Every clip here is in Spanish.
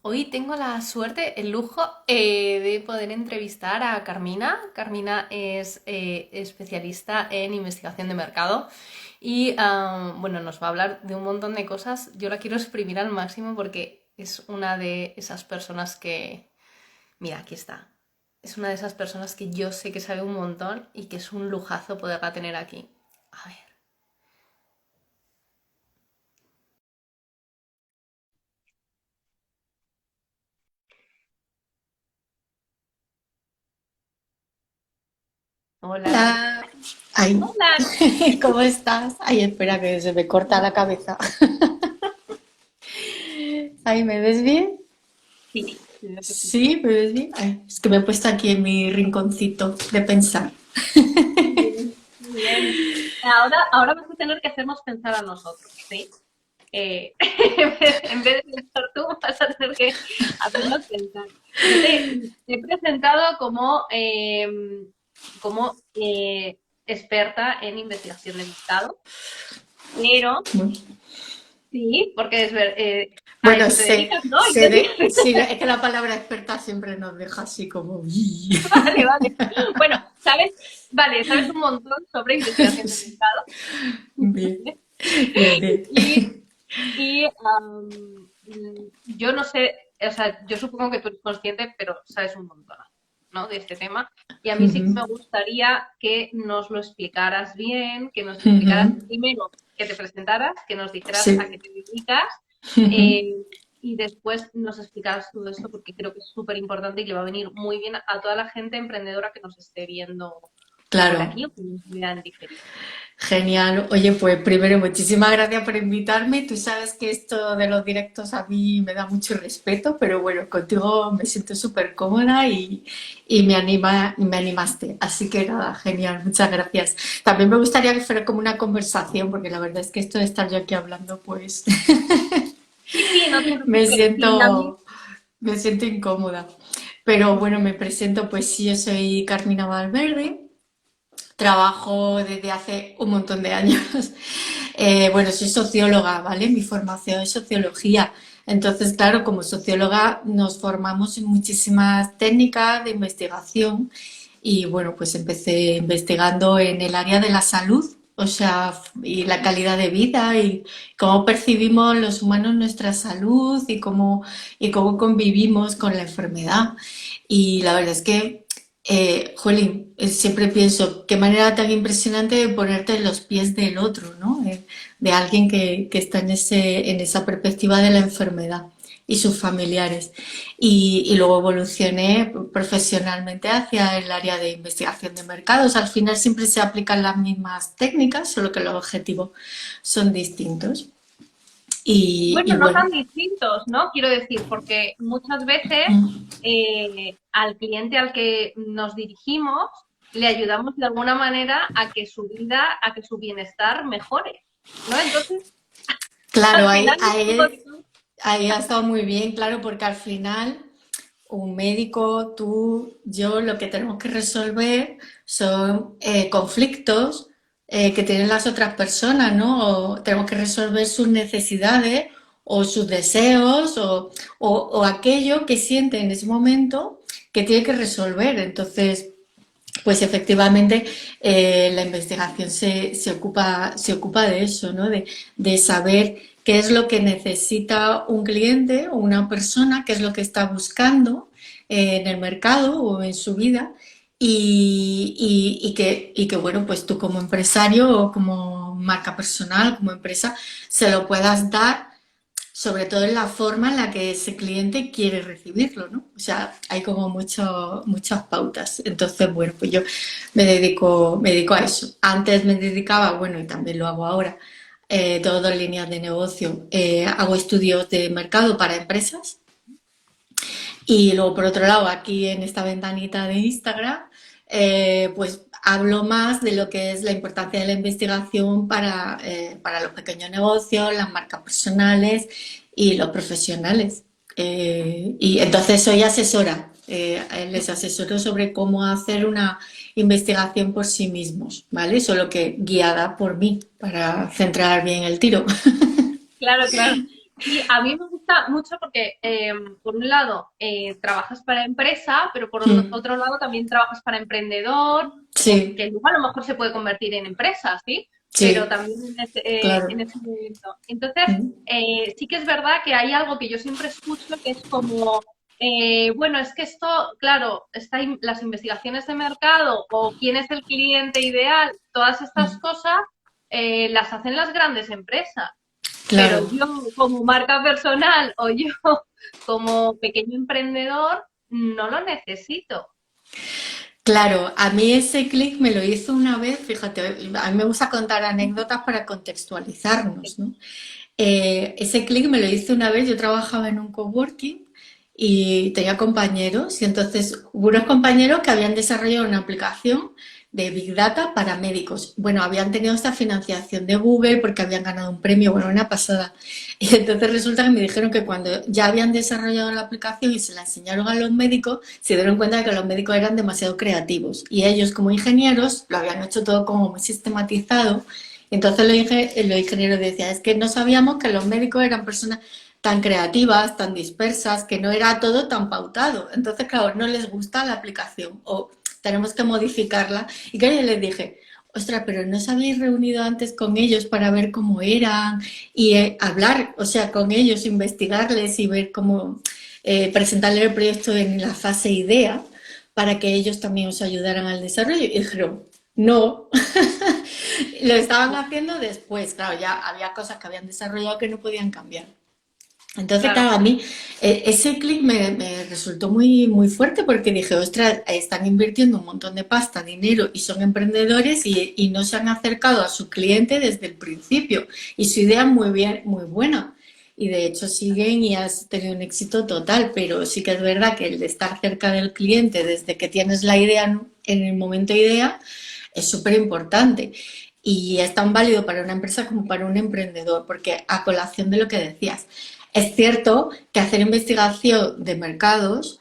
Hoy tengo la suerte, el lujo de poder entrevistar a Carmina. Carmina es especialista en investigación de mercado y bueno, nos va a hablar de un montón de cosas. Yo la quiero exprimir al máximo porque es una de esas personas que, mira, aquí está. Es una de esas personas que yo sé que sabe un montón y que es un lujazo poderla tener aquí. A ver. Hola. Hola. Ay, Hola. ¿cómo estás? Ay, espera que se me corta la cabeza. Ay, ¿me ves bien? Sí, lo que sí. Sí, ¿me ves bien? Ay, es que me he puesto aquí en mi rinconcito de pensar. Muy bien, muy bien. Ahora vas a tener que hacernos pensar a nosotros, ¿sí? En vez de pensar tú, vas a tener que hacernos pensar. Yo te he presentado como experta en investigación de mercado, pero sí, porque a Bueno, eso te sé, dedicas, ¿no? sé de, sí, es que la palabra experta siempre nos deja así como... Vale, vale. Bueno, sabes un montón sobre investigación de Sí, mercado. bien, bien, bien. Y yo no sé, o sea, yo supongo que tú eres consciente, pero sabes un montón, ¿no? De este tema. Y a mí sí que me gustaría que nos lo explicaras bien, que nos explicaras primero, que te presentaras, que nos dijeras a qué Sí. te dedicas, eh, y después nos explicaras todo esto, porque creo que es súper importante y le va a venir muy bien a toda la gente emprendedora que nos esté viendo por Claro. aquí o que nos vean diferido. Genial. Oye, pues primero, muchísimas gracias por invitarme. Tú sabes que esto de los directos a mí me da mucho respeto, pero bueno, contigo me siento súper cómoda y me animaste. Así que nada, genial, muchas gracias. También me gustaría que fuera como una conversación, porque la verdad es que esto de estar yo aquí hablando, pues Sí, sí, no te me preocupes. Sí, a mí. siento, me siento incómoda. Pero bueno, me presento, pues sí, yo soy Carmina Valverde. Trabajo desde hace un montón de años. Bueno, soy socióloga, ¿vale? Mi formación es sociología. Entonces, claro, como socióloga nos formamos en muchísimas técnicas de investigación y bueno, pues empecé investigando en el área de la salud, o sea, y la calidad de vida y cómo percibimos los humanos nuestra salud y cómo convivimos con la enfermedad. Y la verdad es que jolín, siempre pienso, qué manera tan impresionante de ponerte en los pies del otro, ¿no? De alguien que está en esa perspectiva de la enfermedad y sus familiares. Y luego evolucioné profesionalmente hacia el área de investigación de mercados. Al final siempre se aplican las mismas técnicas, solo que los objetivos son distintos. Y Bueno, no bueno, tan distintos, ¿no? Quiero decir, porque muchas veces al cliente al que nos dirigimos le ayudamos de alguna manera a que su vida, a que su bienestar mejore, ¿no? Entonces, claro, al final es un montón. ahí ha estado muy bien, claro, porque al final un médico, tú, yo, lo que tenemos que resolver son conflictos que tienen las otras personas, ¿no? O tenemos que resolver sus necesidades o sus deseos o aquello que siente en ese momento que tiene que resolver. Entonces, pues efectivamente la investigación se ocupa de eso, ¿no? De saber qué es lo que necesita un cliente o una persona, qué es lo que está buscando en el mercado o en su vida y que, bueno, pues tú como empresario o como marca personal, como empresa, se lo puedas dar sobre todo en la forma en la que ese cliente quiere recibirlo, ¿no? O sea, hay como muchas pautas. Entonces, bueno, pues yo me dedico a eso. Antes me dedicaba, bueno, y también lo hago ahora, todo en líneas de negocio. Hago estudios de mercado para empresas y luego, por otro lado, aquí en esta ventanita de Instagram, pues hablo más de lo que es la importancia de la investigación para los pequeños negocios, las marcas personales y los profesionales. Y entonces soy asesora, les asesoro sobre cómo hacer una investigación por sí mismos, ¿vale? Solo que guiada por mí para centrar bien el tiro. Claro, claro. Sí, a mí me gusta mucho porque, por un lado, trabajas para empresa, pero por Mm, otro lado también trabajas para emprendedor, o sí, que luego a lo mejor se puede convertir en empresa, ¿sí? Pero sí, también claro. en ese momento. Entonces, Mm, sí que es verdad que hay algo que yo siempre escucho que es como, bueno, es que esto, claro, las investigaciones de mercado o quién es el cliente ideal, todas estas mm, cosas las hacen las grandes empresas. Pero claro. yo como marca personal o yo como pequeño emprendedor no lo necesito. Claro, a mí ese clic me lo hizo una vez, fíjate, a mí me gusta contar anécdotas para contextualizarnos, ¿no? Ese clic me lo hice una vez, yo trabajaba en un coworking y tenía compañeros y entonces hubo unos compañeros que habían desarrollado una aplicación de Big Data para médicos. Bueno, habían tenido esta financiación de Google porque habían ganado un premio, bueno, una pasada. Y entonces resulta que me dijeron que cuando ya habían desarrollado la aplicación y se la enseñaron a los médicos, se dieron cuenta de que los médicos eran demasiado creativos y ellos como ingenieros lo habían hecho todo como muy sistematizado. Entonces los ingenieros decían, es que no sabíamos que los médicos eran personas tan creativas, tan dispersas, que no era todo tan pautado. Entonces, claro, no les gusta la aplicación o tenemos que modificarla. Y claro, yo les dije, ostras, pero ¿no os habéis reunido antes con ellos para ver cómo eran y hablar, o sea, con ellos, investigarles y ver cómo presentarles el proyecto en la fase idea para que ellos también os ayudaran al desarrollo? Y dijeron, no, lo estaban haciendo después, claro, ya había cosas que habían desarrollado que no podían cambiar. Entonces, Claro, claro, a mí ese clic me resultó muy, muy fuerte porque dije, ostras, están invirtiendo un montón de pasta, dinero y son emprendedores y no se han acercado a su cliente desde el principio. Y su idea es muy bien, muy buena. Y de hecho siguen y has tenido un éxito total, pero sí que es verdad que el de estar cerca del cliente desde que tienes la idea en el momento idea es súper importante. Y es tan válido para una empresa como para un emprendedor, porque a colación de lo que decías, es cierto que hacer investigación de mercados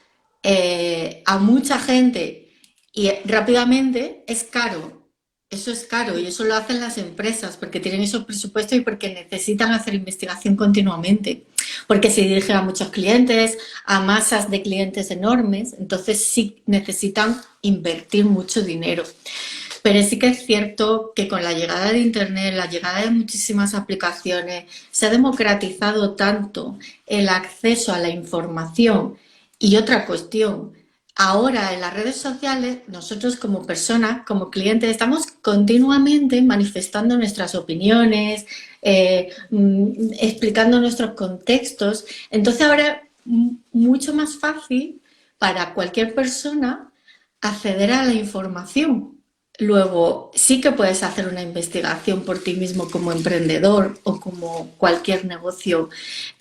a mucha gente y rápidamente es caro. Eso es caro y eso lo hacen las empresas porque tienen esos presupuestos y porque necesitan hacer investigación continuamente. Porque se dirigen a muchos clientes, a masas de clientes enormes, entonces sí necesitan invertir mucho dinero. Pero sí que es cierto que con la llegada de Internet, la llegada de muchísimas aplicaciones, se ha democratizado tanto el acceso a la información. Y otra cuestión, ahora en las redes sociales, nosotros como personas, como clientes, estamos continuamente manifestando nuestras opiniones, explicando nuestros contextos. Entonces ahora es mucho más fácil para cualquier persona acceder a la información. Luego, sí que puedes hacer una investigación por ti mismo como emprendedor o como cualquier negocio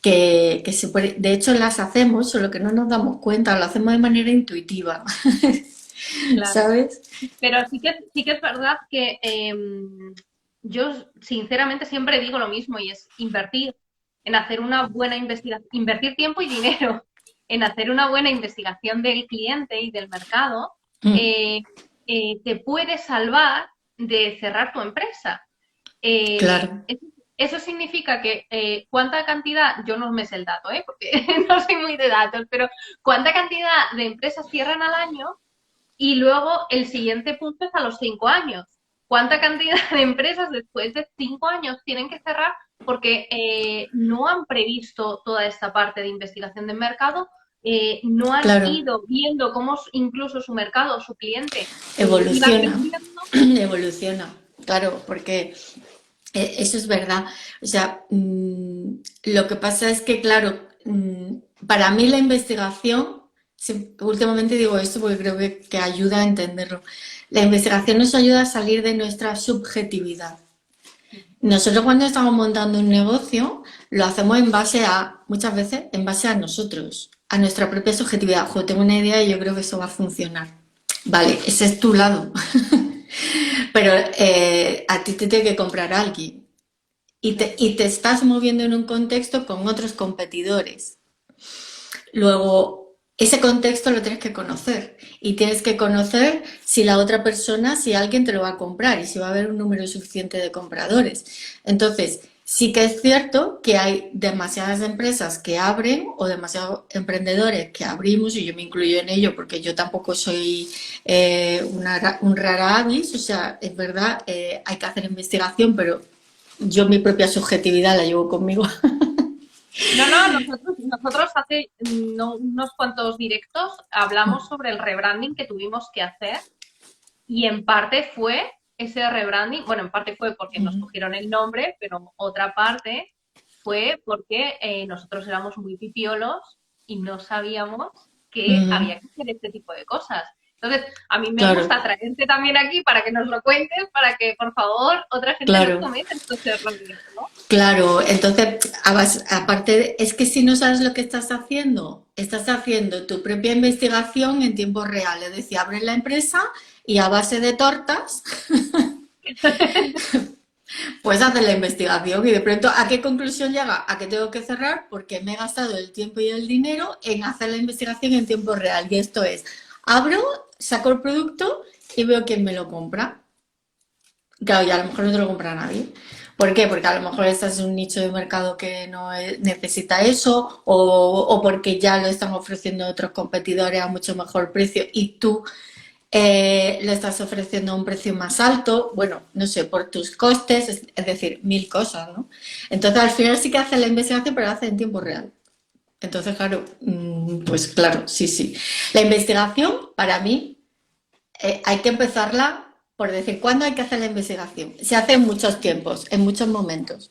que se puede. De hecho, las hacemos, solo que no nos damos cuenta, lo hacemos de manera intuitiva, claro. ¿sabes? Pero sí que es verdad que yo sinceramente siempre digo lo mismo y es invertir en hacer una buena investigación, invertir tiempo y dinero en hacer una buena investigación del cliente y del mercado, Mm, eh, te puede salvar de cerrar tu empresa. claro, Eso significa que cuánta cantidad, yo no me sé el dato, porque no soy muy de datos, pero cuánta cantidad de empresas cierran al año y luego el siguiente punto es a los 5 años. ¿Cuánta cantidad de empresas después de 5 años tienen que cerrar porque no han previsto toda esta parte de investigación de mercado? No han claro. ido viendo cómo incluso su mercado, su cliente, iba Evoluciona, creciendo. evoluciona, claro, porque eso es verdad. O sea, lo que pasa es que, claro, para mí la investigación, últimamente digo esto porque creo que ayuda a entenderlo, la investigación nos ayuda a salir de nuestra subjetividad. Nosotros cuando estamos montando un negocio, lo hacemos en base a, muchas veces, en base a nosotros, a nuestra propia subjetividad. Ojo, tengo una idea y yo creo que eso va a funcionar. Vale, ese es tu lado. Pero a ti te tiene que comprar alguien y te estás moviendo en un contexto con otros competidores. Luego, ese contexto lo tienes que conocer y tienes que conocer si la otra persona, si alguien te lo va a comprar y si va a haber un número suficiente de compradores. Entonces, Sí que es cierto que hay demasiadas empresas que abren o demasiados emprendedores que abrimos, y yo me incluyo en ello porque yo tampoco soy un rara avis, o sea, es verdad, hay que hacer investigación, pero yo mi propia subjetividad la llevo conmigo. No, no, nosotros hace unos cuantos directos hablamos sobre el rebranding que tuvimos que hacer y en parte fue ese rebranding, bueno, en parte fue porque nos cogieron el nombre, pero otra parte fue porque nosotros éramos muy pipiolos y no sabíamos que Ujú, había que hacer este tipo de ccosas. Entonces, a mí me claro, gusta traerte también aquí para que nos lo cuentes, para que, por favor, otra gente no claro. cometa estos errores, ¿no? Claro, entonces, aparte, es que si no sabes lo que estás haciendo tu propia investigación en tiempo real. Es decir, abres la empresa y a base de tortas, pues haces la investigación y de pronto, ¿a qué conclusión llega? A que tengo que cerrar porque me he gastado el tiempo y el dinero en hacer la investigación en tiempo real. Y esto es, abro, saco el producto y veo quién me lo compra. Claro, y a lo mejor no te lo compra nadie. ¿Por qué? Porque a lo mejor estás en un nicho de mercado que no necesita eso, o porque ya lo están ofreciendo otros competidores a mucho mejor precio y tú le estás ofreciendo a un precio más alto, bueno, no sé, por tus costes, es decir, mil cosas, ¿no? Entonces al final sí que hace la investigación, pero la hace en tiempo real. Entonces, claro, pues claro, sí, sí. La investigación, para mí, hay que empezarla por decir, ¿cuándo hay que hacer la investigación? Se hace en muchos tiempos, en muchos momentos.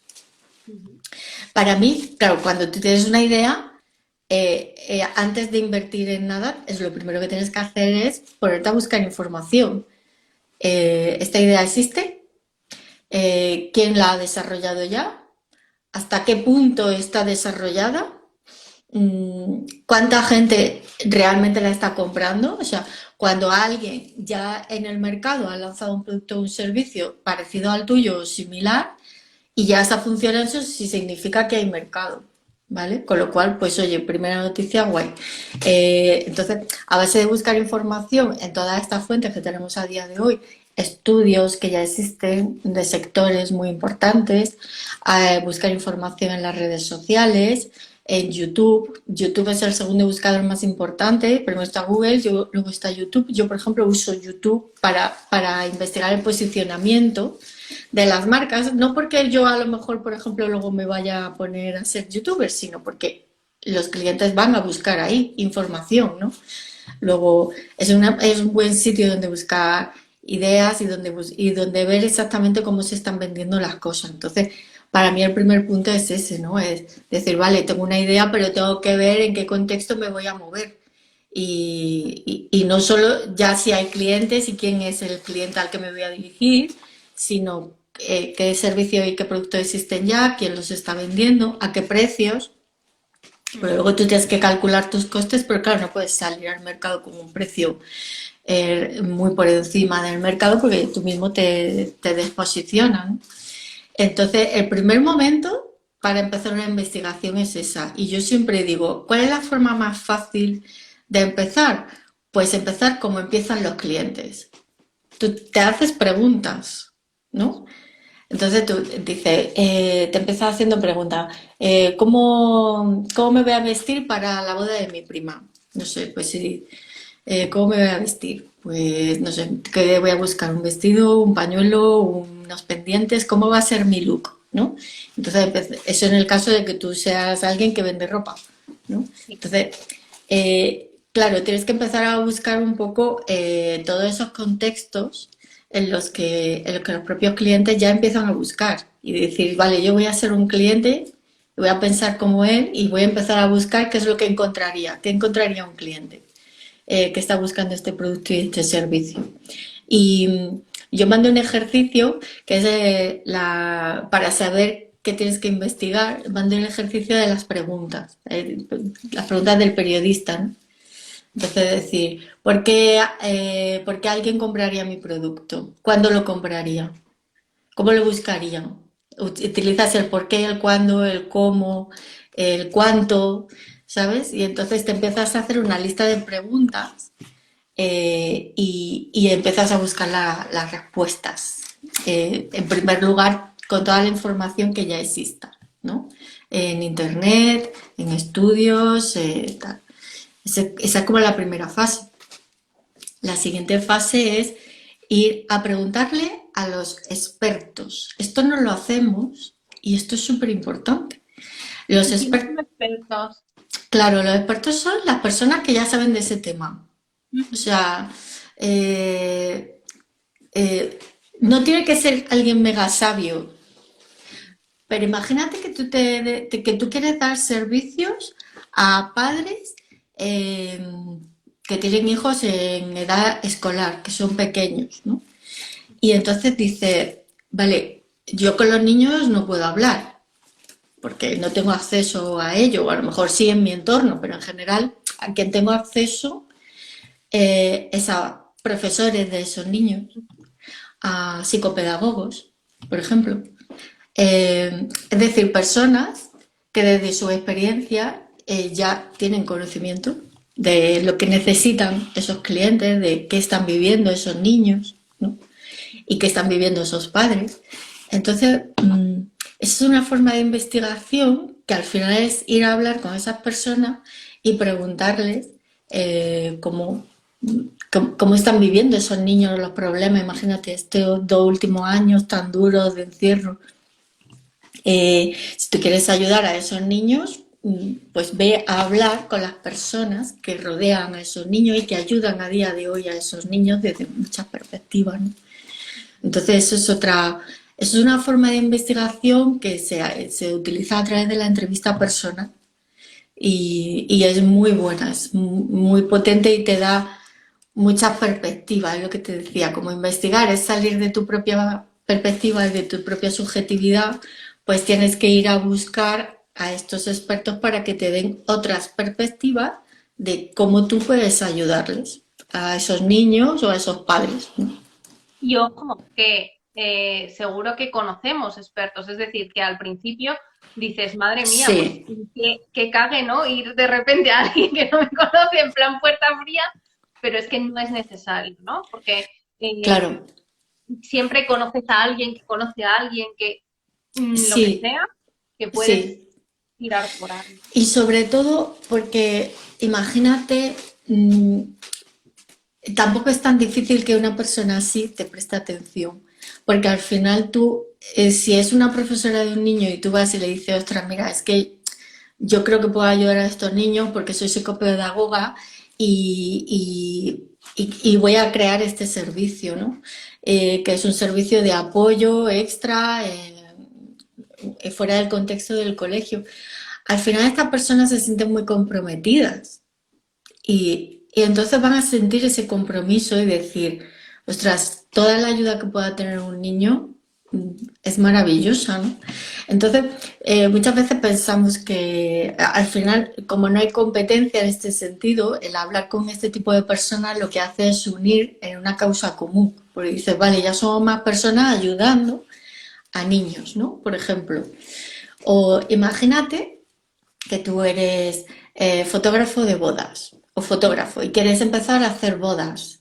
Para mí, claro, cuando tú tienes una idea, antes de invertir en nada, es lo primero que tienes que hacer es ponerte a buscar información. ¿Esta idea existe? ¿Quién la ha desarrollado ya? ¿Hasta qué punto está desarrollada? ¿Cuánta gente realmente la está comprando? O sea, cuando alguien ya en el mercado ha lanzado un producto o un servicio parecido al tuyo o similar y ya está funcionando, eso sí significa que hay mercado, ¿vale? Con lo cual, pues oye, primera noticia, guay. Entonces, a base de buscar información en todas estas fuentes que tenemos a día de hoy, estudios que ya existen de sectores muy importantes, buscar información en las redes sociales, en YouTube. YouTube es el segundo buscador más importante, primero está Google, luego está YouTube. Yo, por ejemplo, uso YouTube para investigar el posicionamiento de las marcas, no porque yo a lo mejor, por ejemplo, luego me vaya a poner a ser youtuber, sino porque los clientes van a buscar ahí información, ¿no? Luego es un buen sitio donde buscar ideas y donde ver exactamente cómo se están vendiendo las cosas. Entonces, para mí el primer punto es ese, ¿no? Es decir, vale, tengo una idea, pero tengo que ver en qué contexto me voy a mover. Y no solo ya si hay clientes y quién es el cliente al que me voy a dirigir, sino qué servicio y qué productos existen ya, quién los está vendiendo, a qué precios. Pero luego tú tienes que calcular tus costes, pero claro, no puedes salir al mercado con un precio muy por encima del mercado porque tú mismo te desposicionan. Entonces, el primer momento para empezar una investigación es esa. Y yo siempre digo, ¿cuál es la forma más fácil de empezar? Pues empezar como empiezan los clientes. Tú te haces preguntas, ¿no? Entonces tú dices, te empiezas haciendo preguntas. ¿Cómo me voy a vestir para la boda de mi prima? No sé, pues sí. ¿Cómo me voy a vestir? Pues no sé, que voy a buscar un vestido, un pañuelo, unos pendientes, ¿cómo va a ser mi look? ¿No? Entonces, eso en el caso de que tú seas alguien que vende ropa, ¿no? Sí. Entonces, claro, tienes que empezar a buscar un poco todos esos contextos en los que los propios clientes ya empiezan a buscar y decir, vale, yo voy a ser un cliente, voy a pensar como él y voy a empezar a buscar qué es lo que encontraría, qué encontraría un cliente que está buscando este producto y este servicio. Y yo mandé un ejercicio que es para saber qué tienes que investigar, mandé un ejercicio de las preguntas del periodista, ¿no? Entonces decir, ¿por qué alguien compraría mi producto? ¿Cuándo lo compraría? ¿Cómo lo buscaría? Utilizas el por qué, el cuándo, el cómo, el cuánto, ¿sabes? Y entonces te empiezas a hacer una lista de preguntas y empiezas a buscar las respuestas. En primer lugar, con toda la información que ya exista, ¿no? En internet, en estudios, tal. Esa es como la primera fase. La siguiente fase es ir a preguntarle a los expertos. Esto no lo hacemos y esto es súper importante. Los ¿Y quiénes expertos, son expertos? claro, los expertos son las personas que ya saben de ese tema. O Ujú. sea, eh, eh, no tiene que ser alguien mega sabio, pero imagínate que que tú quieres dar servicios a padres eh, que tienen hijos en edad escolar, que son pequeños, ¿no? Y entonces dice, vale, yo con los niños no puedo hablar porque no tengo acceso a ello, o a lo mejor sí en mi entorno, pero en general a quien tengo acceso es a profesores de esos niños, a psicopedagogos, por ejemplo. Es decir, personas que desde su experiencia ya tienen conocimiento de lo que necesitan esos clientes, de qué están viviendo esos niños, ¿no? Y qué están viviendo esos padres. Entonces, es una forma de investigación que al final es ir a hablar con esas personas y preguntarles cómo, cómo están viviendo esos niños los problemas. Imagínate estos 2 últimos años tan duros de encierro. Si tú quieres ayudar a esos niños, pues ve a hablar con las personas que rodean a esos niños y que ayudan a día de hoy a esos niños desde muchas perspectivas, ¿no? Entonces, eso es una forma de investigación que se utiliza a través de la entrevista personal y es muy buena, es muy potente y te da muchas perspectivas, es lo que te decía, como investigar es salir de tu propia perspectiva y de tu propia subjetividad, pues tienes que ir a buscar a estos expertos para que te den otras perspectivas de cómo tú puedes ayudarles a esos niños o a esos padres, ¿no? Y ojo, que seguro que conocemos expertos, es decir, que al principio dices, madre mía, pues Sí, que cague, ¿no? Ir de repente a alguien que no me conoce en plan puerta fría, pero es que no es necesario, ¿no? Porque eh, claro, siempre conoces a alguien que conoce a alguien que lo que sí, sea, que puedes sí. tirar por ahí. Y sobre todo porque imagínate, mmm, tampoco es tan difícil que una persona así te preste atención, porque al final tú, si es una profesora de un niño y tú vas y le dices, ostras, mira, es que yo creo que puedo ayudar a estos niños porque soy psicopedagoga y voy a crear este servicio, ¿no? Que es un servicio de apoyo extra fuera del contexto del colegio. Al final estas personas se sienten muy comprometidas y entonces van a sentir ese compromiso y decir, ostras, toda la ayuda que pueda tener un niño es maravillosa, ¿no? Entonces, muchas veces pensamos que al final, como no hay competencia en este sentido, el hablar con este tipo de personas lo que hace es unir en una causa común. Porque dices, vale, ya somos más personas ayudando a niños, ¿no? Por ejemplo. O imagínate que tú eres fotógrafo de bodas o fotógrafo y quieres empezar a hacer bodas.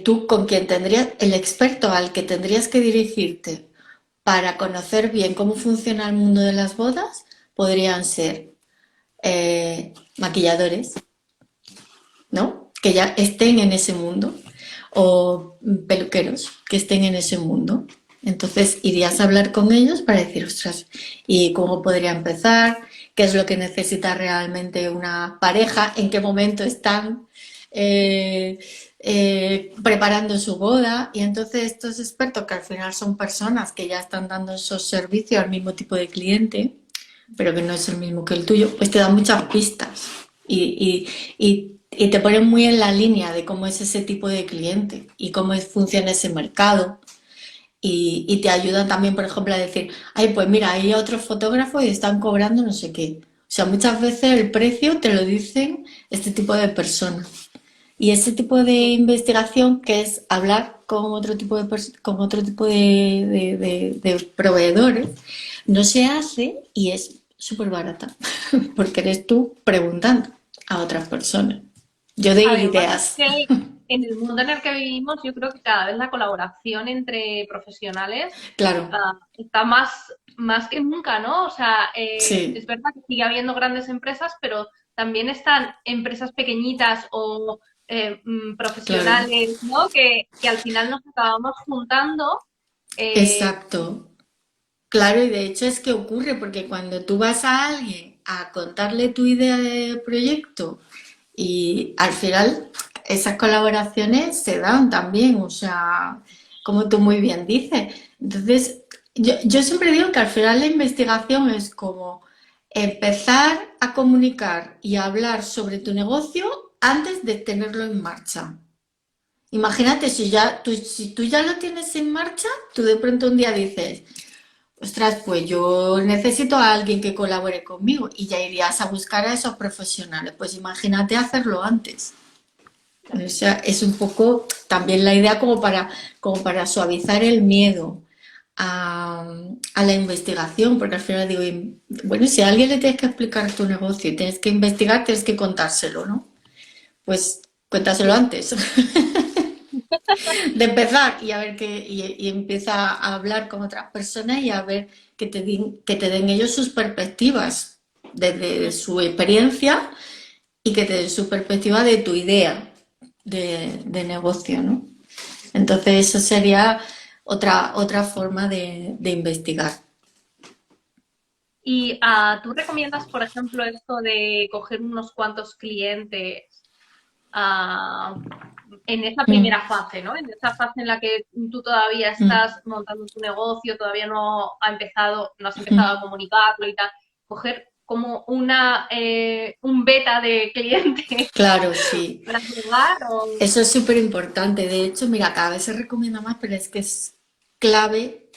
Tú con quien tendrías, el experto al que tendrías que dirigirte para conocer bien cómo funciona el mundo de las bodas podrían ser maquilladores, ¿no? Que ya estén en ese mundo o peluqueros que estén en ese mundo. Entonces irías a hablar con ellos para decir, ostras, ¿y cómo podría empezar? ¿Qué es lo que necesita realmente una pareja? ¿En qué momento están preparando su boda? Y entonces estos expertos, que al final son personas que ya están dando esos servicios al mismo tipo de cliente, pero que no es el mismo que el tuyo, pues te dan muchas pistas y te ponen muy en la línea de cómo es ese tipo de cliente y cómo funciona ese mercado. Y te ayudan también, por ejemplo, a decir, ay, pues mira, hay otros fotógrafos y están cobrando no sé qué. O sea, muchas veces el precio te lo dicen este tipo de personas. Y ese tipo de investigación, que es hablar con otro tipo con otro tipo de proveedores, no se hace y es súper barata, porque eres tú preguntando a otras personas. Yo doy Además, es ideas. que en el mundo en el que vivimos, yo creo que cada vez la colaboración entre profesionales Claro, está más que nunca, ¿no? O sea, es sí, verdad que sigue habiendo grandes empresas, pero también están empresas pequeñitas o claro, profesionales, ¿no? Que al final nos acabamos juntando. eh, exacto. Claro, y de hecho es que ocurre porque cuando tú vas a alguien a contarle tu idea de proyecto y al final esas colaboraciones se dan también, o sea, como tú muy bien dices. Entonces, yo siempre digo que al final la investigación es como empezar a comunicar y a hablar sobre tu negocio antes de tenerlo en marcha. Imagínate si tú ya lo tienes en marcha, tú de pronto un día dices, ostras, pues yo necesito a alguien que colabore conmigo y ya irías a buscar a esos profesionales. Pues imagínate hacerlo antes. O sea, es un poco también la idea como para suavizar el miedo a la investigación, porque al final digo, bueno, si a alguien le tienes que explicar tu negocio y tienes que investigar, tienes que contárselo, ¿no? Pues cuéntaselo sí. antes de empezar y a ver y empieza a hablar con otras personas y a ver que te den ellos sus perspectivas desde su experiencia y que te den su perspectiva de tu idea de negocio, ¿no? Entonces eso sería otra forma de investigar. ¿Y tú recomiendas, por ejemplo, esto de coger unos cuantos clientes ah, en esa Mm, primera fase, ¿no? En esa fase en la que tú todavía mm, estás montando tu negocio, todavía no has empezado a mm. comunicarlo y tal, coger como un beta de cliente Claro, sí. para probar o... Eso es súper importante. De hecho, mira, cada vez se recomienda más, pero es que es clave.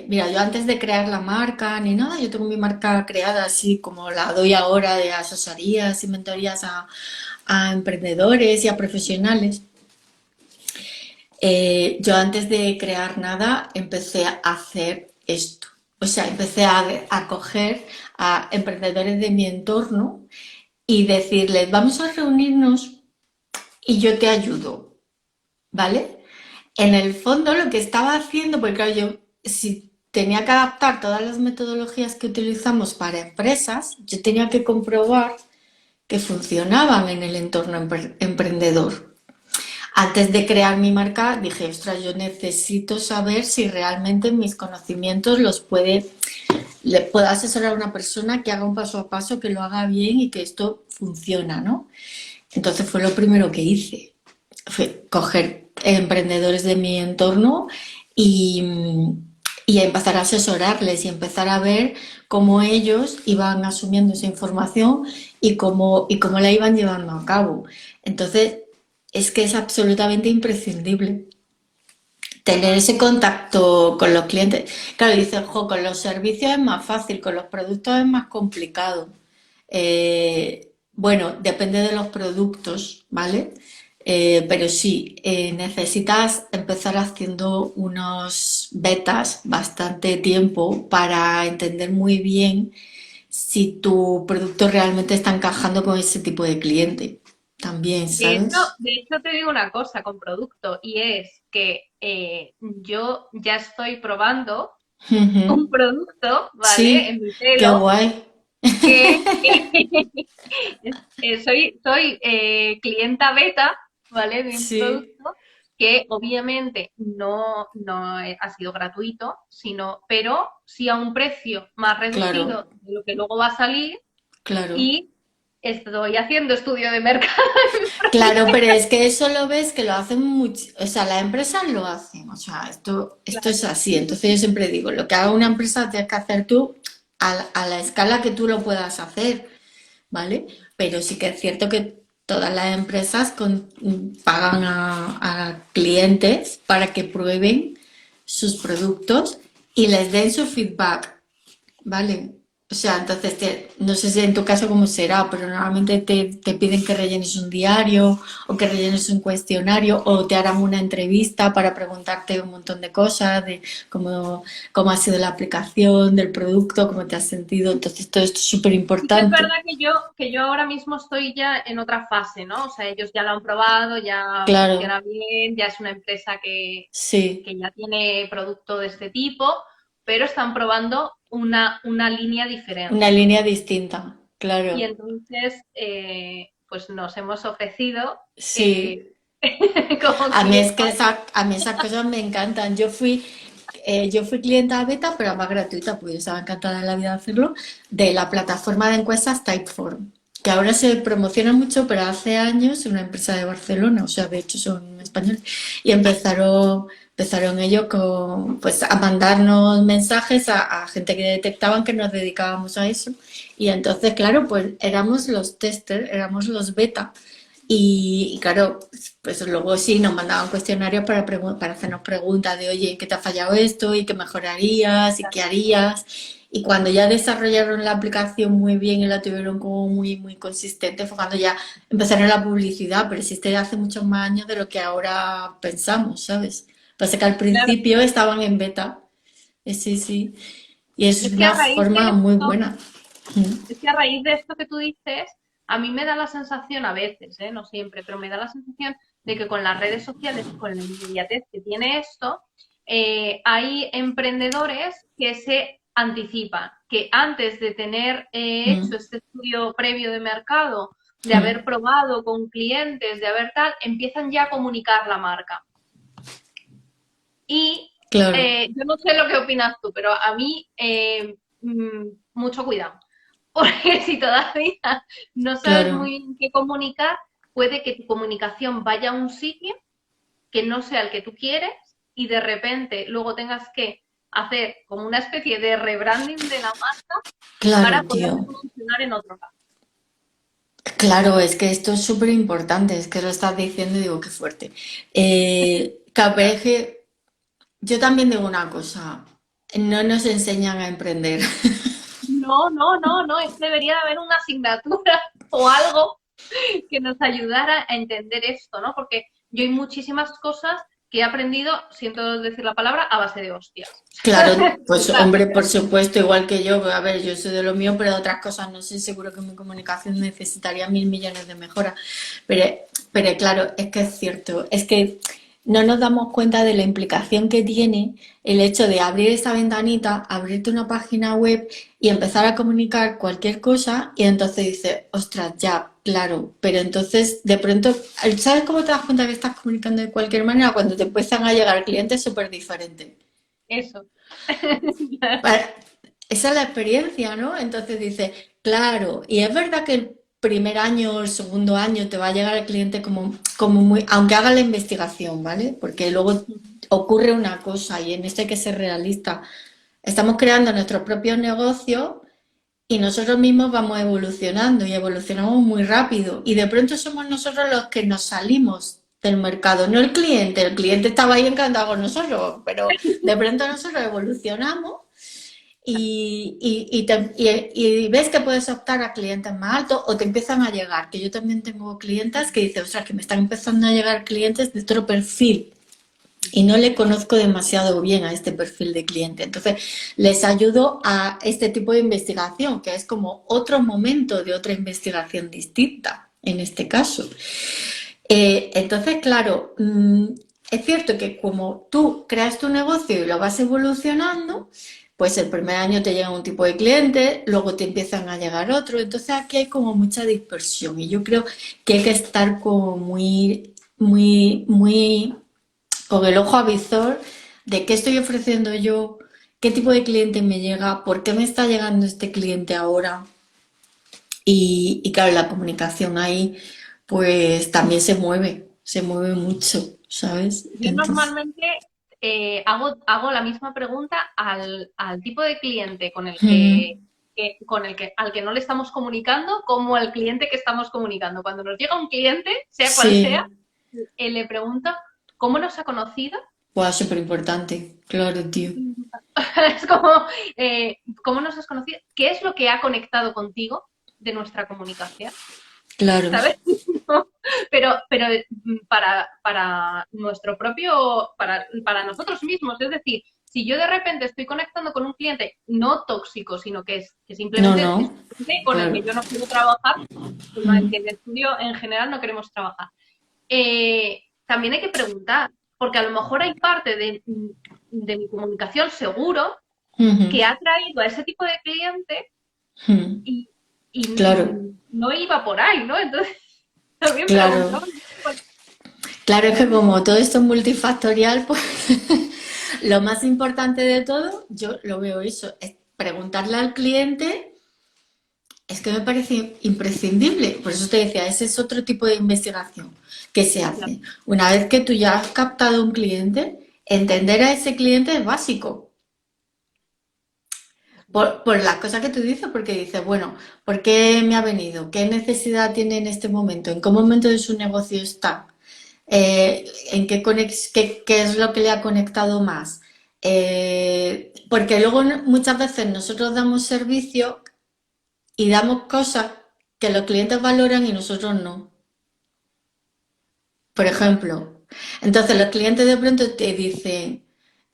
Mira, yo antes de crear la marca ni nada, yo tengo mi marca creada así como la doy ahora de asesorías y mentorías a emprendedores y a profesionales. Yo antes de crear nada empecé a hacer esto. O sea, empecé a coger a emprendedores de mi entorno y decirles, vamos a reunirnos y yo te ayudo, ¿vale? En el fondo lo que estaba haciendo, porque claro, yo si tenía que adaptar todas las metodologías que utilizamos para empresas, yo tenía que comprobar que funcionaban en el entorno emprendedor. Antes de crear mi marca dije, ostras, yo necesito saber si realmente mis conocimientos le puedo asesorar a una persona que haga un paso a paso, que lo haga bien y que esto funciona, ¿no? Entonces fue lo primero que hice, fue coger emprendedores de mi entorno y, y empezar a asesorarles y empezar a ver cómo ellos iban asumiendo esa información y cómo la iban llevando a cabo. Entonces, es que es absolutamente imprescindible tener Total. ese contacto con los clientes. Claro, dicen, jo, con los servicios es más fácil, con los productos es más complicado. Bueno, depende de los productos, ¿vale? Pero sí, necesitas empezar haciendo unos betas bastante tiempo para entender muy bien si tu producto realmente está encajando con ese tipo de cliente. También, ¿sabes? De hecho, te digo una cosa con producto y es que yo ya estoy probando un producto, ¿vale? En Sí, mi qué pelo guay. que soy clienta beta, ¿vale? De un Sí, producto que obviamente ha sido gratuito, pero sí a un precio más claro, reducido de lo que luego va a salir claro. y estoy haciendo estudio de mercado. Claro, pero es que eso lo ves que lo hacen mucho, o sea, las empresas lo hacen, o sea, esto es Claro, así. Entonces yo siempre digo, lo que haga una empresa tienes que hacer tú a la escala que tú lo puedas hacer, ¿vale? Pero sí que es cierto que todas las empresas pagan a clientes para que prueben sus productos y les den su feedback, ¿vale? O sea, entonces, no sé si en tu caso cómo será, pero normalmente te piden que rellenes un diario o que rellenes un cuestionario o te harán una entrevista para preguntarte un montón de cosas, de cómo ha sido la aplicación del producto, cómo te has sentido. Entonces, todo esto es súper Sí que es importante. verdad que yo ahora mismo estoy ya en otra fase, ¿no? O sea, ellos ya lo han probado, ya Claro, funciona bien, ya es una empresa sí, que ya tiene producto de este tipo, pero están probando una línea una diferente. línea distinta, Y claro. entonces, pues nos hemos ofrecido Sí, como a mí es cliente. que a mí esas cosas me encantan. Yo fui clienta beta, pero más gratuita, pues yo estaba encantada en la vida de hacerlo, de la plataforma de encuestas Typeform, que ahora se promociona mucho, pero hace años una empresa de Barcelona, o sea, de hecho son españoles, y empezaron ellos pues, a mandarnos mensajes a gente que detectaban que nos dedicábamos a eso. Y entonces, claro, pues éramos los testers, éramos los beta. Y claro, pues luego sí nos mandaban cuestionarios para hacernos preguntas de, oye, ¿qué te ha fallado esto? ¿Y qué mejorarías? ¿Y qué harías? Y cuando ya desarrollaron la aplicación muy bien y la tuvieron como muy, muy consistente, fue cuando ya empezaron la publicidad, pero existe hace muchos más años de lo que ahora pensamos, ¿sabes? Pasa que al Claro, principio estaban en beta. Sí, sí. Y eso es es que a una raíz de forma muy esto, buena. Mm, es que a raíz de esto que tú dices, a mí me da la sensación a veces, no siempre, pero me da la sensación de que con las redes sociales y con la inmediatez que tiene esto, hay emprendedores que se anticipan, que antes de tener hecho mm, este estudio previo de mercado, de haber mm. probado con clientes, de haber tal, empiezan ya a comunicar la marca. Y Claro, yo no sé lo que opinas tú, pero a mí mucho cuidado. Porque si todavía no sabes claro. muy bien qué comunicar, puede que tu comunicación vaya a un sitio que no sea el que tú quieres y de repente luego tengas que hacer como una especie de rebranding de la marca Claro, para poder tío. funcionar en otro lado. Claro, es que esto es súper importante, es que lo estás diciendo y digo, qué fuerte. KPG, yo también digo una cosa, no nos enseñan a emprender. No, no, no, no, es que debería de haber una asignatura o algo que nos ayudara a entender esto, ¿no? Porque yo hay muchísimas cosas que he aprendido, siento decir la palabra, a base de hostias. Claro, O pues sea, hombre, por supuesto, igual que yo, a ver, yo soy de lo mío, pero de otras cosas no sé, seguro que mi comunicación necesitaría 1.000 millones de mejoras. Pero, pero claro, es que es cierto, es que no nos damos cuenta de la implicación que tiene el hecho de abrir esa ventanita, abrirte una página web y empezar a comunicar cualquier cosa y entonces dices, ostras, ya, claro, pero entonces de pronto, ¿sabes cómo te das cuenta que estás comunicando de cualquier manera? Cuando te empiezan a llegar clientes súper diferentes. eso. Para- Esa es la experiencia, ¿no? Entonces dice, claro, y es verdad que el primer año o el segundo año te va a llegar el cliente como muy, aunque haga la investigación, ¿vale? Porque luego ocurre una cosa y en esto hay que ser realista. Estamos creando nuestros propios negocios y nosotros mismos vamos evolucionando y evolucionamos muy rápido y de pronto somos nosotros los que nos salimos del mercado, no el cliente estaba ahí encantado con nosotros, pero de pronto nosotros evolucionamos y ves que puedes optar a clientes más altos o te empiezan a llegar, que yo también tengo clientes que dicen, o sea, que me están empezando a llegar clientes de otro perfil y no le conozco demasiado bien a este perfil de cliente. Entonces, les ayudo a este tipo de investigación, que es como otro momento de otra investigación distinta, en este caso. Entonces, claro, es cierto que como tú creas tu negocio y lo vas evolucionando, pues el primer año te llega un tipo de cliente, luego te empiezan a llegar otros, entonces aquí hay como mucha dispersión y yo creo que hay que estar como muy, muy, muy con el ojo avizor de qué estoy ofreciendo yo, qué tipo de cliente me llega, por qué me está llegando este cliente ahora. Y claro, la comunicación ahí pues también se mueve mucho, ¿sabes? Yo Entonces, normalmente hago la misma pregunta al tipo de cliente mm, al que no le estamos comunicando como al cliente que estamos comunicando. Cuando nos llega un cliente, sea cual sea, sí, le pregunto cómo nos ha conocido Pues súper importante, claro, tío. Es como, ¿cómo nos has conocido? ¿Qué es lo que ha conectado contigo de nuestra comunicación? Claro. ¿Sabes? Pero para nuestro propio, para nosotros mismos, es decir, si yo de repente estoy conectando con un cliente no tóxico, sino que No, simplemente es no, un cliente con el que claro. yo no quiero trabajar, con el Mm, que en el estudio en general no queremos trabajar, también hay que preguntar, porque a lo mejor hay parte de mi comunicación seguro ujú, que ha traído a ese tipo de cliente mm. y, y Claro, no iba por ahí, ¿no? Entonces, también claro. preguntamos, pues, Claro, es que como todo esto es multifactorial, pues lo más importante de todo, yo lo veo eso, es preguntarle al cliente, es que me parece imprescindible. Por eso te decía, ese es otro tipo de investigación que se claro, hace. Una vez que tú ya has captado un cliente, entender a ese cliente es básico. Por las cosas que tú dices, porque dices, bueno, ¿por qué me ha venido? ¿Qué necesidad tiene en este momento? ¿En qué momento de su negocio está? ¿En qué es lo que le ha conectado más? Porque luego muchas veces nosotros damos servicio y damos cosas que los clientes valoran y nosotros no. Por ejemplo, entonces los clientes de pronto te dicen,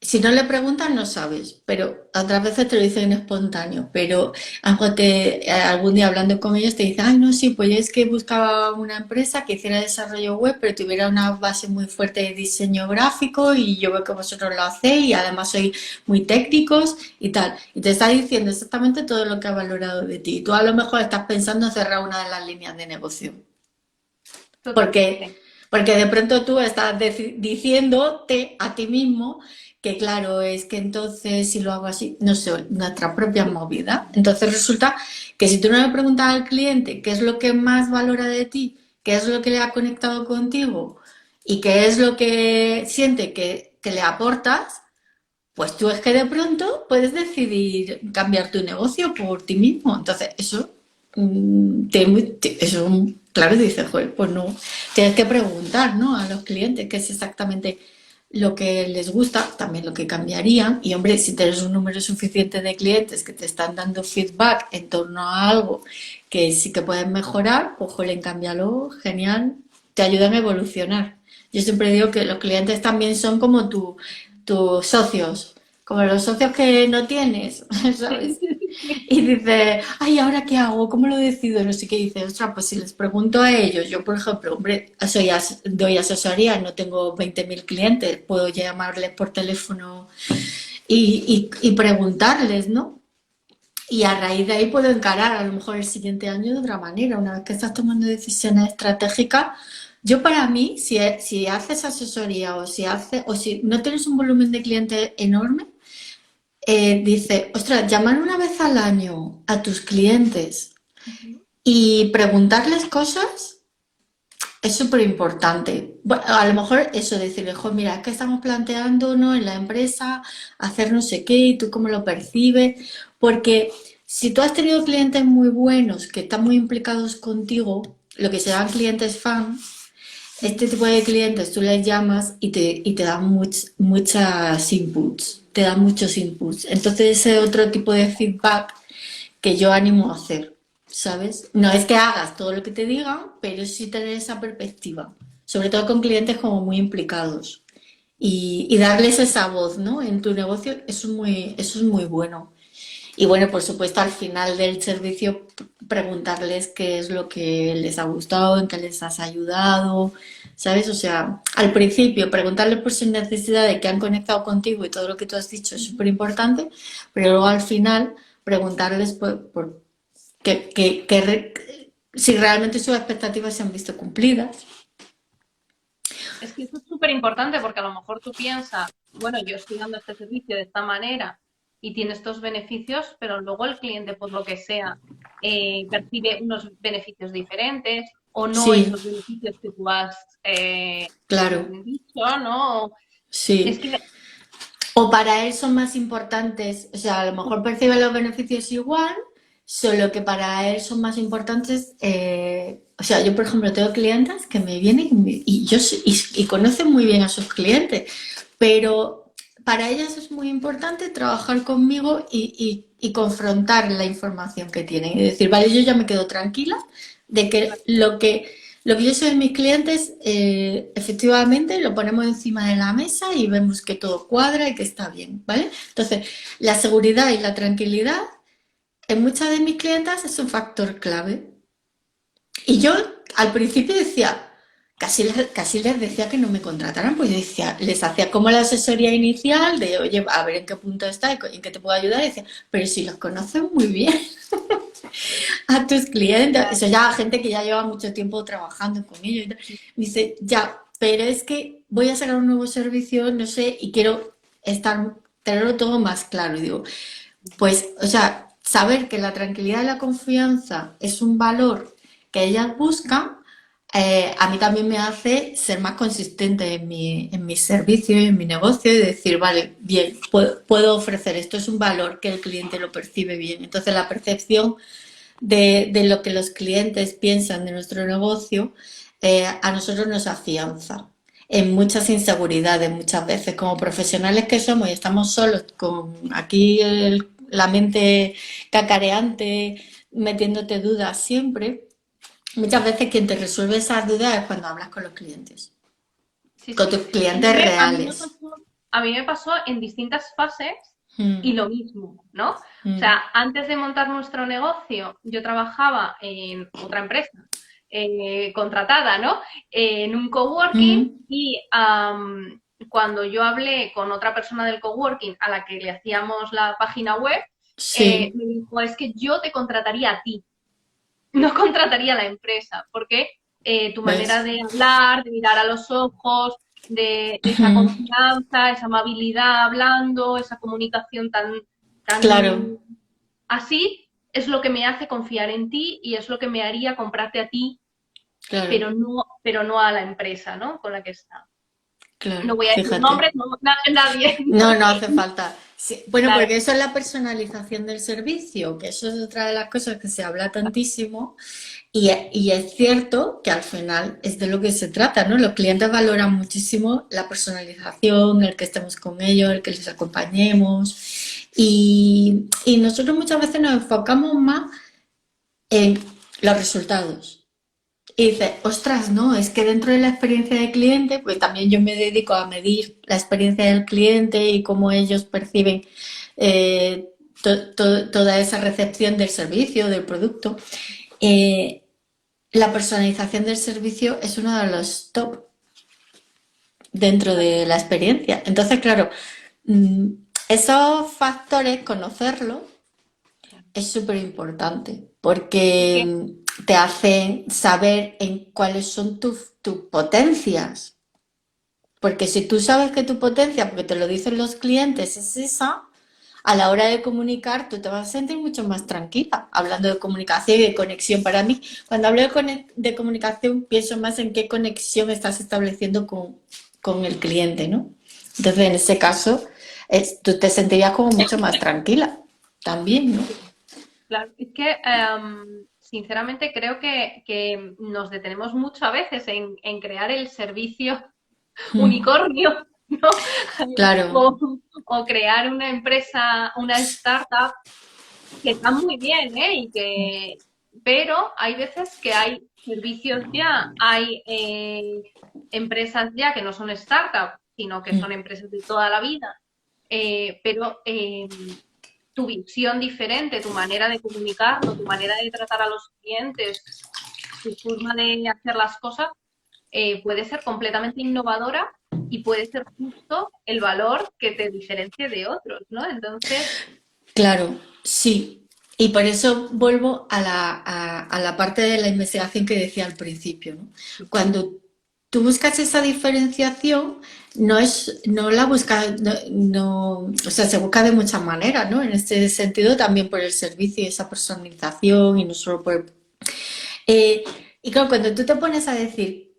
si no le preguntas no sabes, pero otras veces te lo dicen espontáneo, pero algún día hablando con ellos te dicen, ay no, sí, pues yo es que buscaba una empresa que hiciera desarrollo web, pero tuviera una base muy fuerte de diseño gráfico y yo veo que vosotros lo hacéis y además sois muy técnicos y tal. Y te está diciendo exactamente todo lo que ha valorado de ti. Tú a lo mejor estás pensando en cerrar una de las líneas de negocio. Porque, totalmente. porque de pronto tú estás diciéndote a ti mismo que claro, es que entonces si lo hago así, no sé, nuestra propia movida. Entonces resulta que si tú no le preguntas al cliente qué es lo que más valora de ti, qué es lo que le ha conectado contigo y qué es lo que siente que le aportas, pues tú es que de pronto puedes decidir cambiar tu negocio por ti mismo. Entonces, eso, eso claro, dices, joder, pues no. Tienes que preguntar, ¿no? A los clientes qué es exactamente lo que les gusta, también lo que cambiarían. Y hombre, si tienes un número suficiente de clientes que te están dando feedback en torno a algo que sí que pueden mejorar, pues joder, cámbialo, genial, te ayudan a evolucionar. Yo siempre digo que los clientes también son como tus socios, como los socios que no tienes, ¿sabes? Y dices, ay, ¿ahora qué hago? ¿Cómo lo decido? No sé qué. Dices, ostras, pues si les pregunto a ellos, yo por ejemplo, hombre, doy asesoría, no tengo 20.000 clientes, puedo llamarles por teléfono y preguntarles, ¿no? Y a raíz de ahí puedo encarar a lo mejor el siguiente año de otra manera. Una vez que estás tomando decisiones estratégicas, yo para mí, si haces asesoría o si no tienes un volumen de clientes enorme, dice, ostras, llamar una vez al año a tus clientes y preguntarles cosas es súper importante. Bueno, a lo mejor eso, decirle, jo, mira, es que estamos planteándonos en la empresa hacer no sé qué y tú cómo lo percibes. Porque si tú has tenido clientes muy buenos que están muy implicados contigo, lo que se llaman clientes fan, este tipo de clientes tú les llamas y te dan muchas inputs, te dan muchos inputs. Entonces ese es otro tipo de feedback que yo animo a hacer, ¿sabes? No es que hagas todo lo que te digan, pero sí tener esa perspectiva, sobre todo con clientes como muy implicados. Y darles esa voz, ¿no? En tu negocio, eso es muy bueno. Y bueno, por supuesto, al final del servicio preguntarles qué es lo que les ha gustado, en qué les has ayudado, ¿sabes? O sea, al principio preguntarles por su necesidad de que han conectado contigo y todo lo que tú has dicho es súper importante, pero luego al final preguntarles por si realmente sus expectativas se han visto cumplidas. Es que eso es súper importante porque a lo mejor tú piensas, bueno, yo estoy dando este servicio de esta manera y tiene estos beneficios, pero luego el cliente, por lo que sea, percibe unos beneficios diferentes o no Sí, esos beneficios que tú has claro, dicho, ¿no? Es sí. que O para él son más importantes, o sea, a lo mejor percibe los beneficios igual, solo que para él son más importantes. O sea, yo por ejemplo tengo clientes que me vienen y conocen muy bien a sus clientes, pero para ellas es muy importante trabajar conmigo y confrontar la información que tienen y decir, vale, yo ya me quedo tranquila de que lo que yo sé de mis clientes, efectivamente lo ponemos encima de la mesa y vemos que todo cuadra y que está bien, ¿vale? Entonces, la seguridad y la tranquilidad en muchas de mis clientas es un factor clave. Y yo al principio decía, casi les decía que no me contrataran, pues yo decía, les hacía como la asesoría inicial de, oye, a ver en qué punto está y en qué te puedo ayudar. Y decía, pero si los conoces muy bien a tus clientes, eso ya gente que ya lleva mucho tiempo trabajando con ellos. Y tal. Me dice, ya, pero es que voy a sacar un nuevo servicio, no sé, y quiero tenerlo todo más claro. Y digo, pues, o sea, saber que la tranquilidad y la confianza es un valor que ellas buscan, a mí también me hace ser más consistente en mi servicio y en mi negocio y decir, vale, bien, puedo ofrecer esto, es un valor que el cliente lo percibe bien. Entonces, la percepción de lo que los clientes piensan de nuestro negocio, a nosotros nos afianza en muchas inseguridades muchas veces, como profesionales que somos y estamos solos con aquí la mente cacareante, metiéndote dudas siempre, muchas veces quien te resuelve esas dudas es cuando hablas con los clientes, Sí, con sí. tus clientes reales. A mí me pasó en distintas fases y Mm, lo mismo, ¿no? O mm, sea, antes de montar nuestro negocio, yo trabajaba en otra empresa, contratada, ¿no? En un coworking mm, y cuando yo hablé con otra persona del coworking a la que le hacíamos la página web, sí. me dijo, es que yo te contrataría a ti, no contrataría a la empresa, porque tu manera ¿Ves? de hablar, de mirar a los ojos, de esa Mm, confianza, esa amabilidad hablando, esa comunicación claro, tan así, es lo que me hace confiar en ti y es lo que me haría comprarte a ti, claro, pero no a la empresa, ¿no? Con la que está. claro, No voy a decir fíjate. nombres, no, nadie. No, no hace falta. Sí, bueno, Claro, porque eso es la personalización del servicio, que eso es otra de las cosas que se habla tantísimo y es cierto que al final es de lo que se trata, ¿no? Los clientes valoran muchísimo la personalización, el que estemos con ellos, el que les acompañemos y nosotros muchas veces nos enfocamos más en los resultados. Y dices, ostras, no, es que dentro de la experiencia del cliente, pues también yo me dedico a medir la experiencia del cliente y cómo ellos perciben eh, toda esa recepción del servicio, del producto. Eh, la personalización del servicio es uno de los top dentro de la experiencia. Entonces, claro, mm, esos factores, conocerlos, es súper importante porque te hacen saber en cuáles son tus potencias. Porque si tú sabes que tu potencia, porque te lo dicen los clientes, es esa, a la hora de comunicar tú te vas a sentir mucho más tranquila. Hablando de comunicación y de conexión, para mí, cuando hablo de comunicación, pienso más en qué conexión estás estableciendo con el cliente, ¿no? Entonces, en ese caso, tú te sentirías como mucho más tranquila también, ¿no? claro. Es que, sinceramente, creo que nos detenemos mucho a veces en crear el servicio Mm, unicornio, ¿no? claro, O crear una empresa, una startup que está muy bien, ¿eh? Pero hay veces que hay servicios ya, hay empresas ya que no son startups, sino que son mm, empresas de toda la vida, pero tu visión diferente, tu manera de comunicarlo, tu manera de tratar a los clientes, tu forma de hacer las cosas puede ser completamente innovadora y puede ser justo el valor que te diferencie de otros, ¿no? Entonces, claro, sí. Y por eso vuelvo a la parte de la investigación que decía al principio, ¿no? Cuando tú buscas esa diferenciación, no la buscas, o sea, se busca de muchas maneras, ¿no? En este sentido también por el servicio y esa personalización y no solo eh, y claro, cuando tú te pones a decir,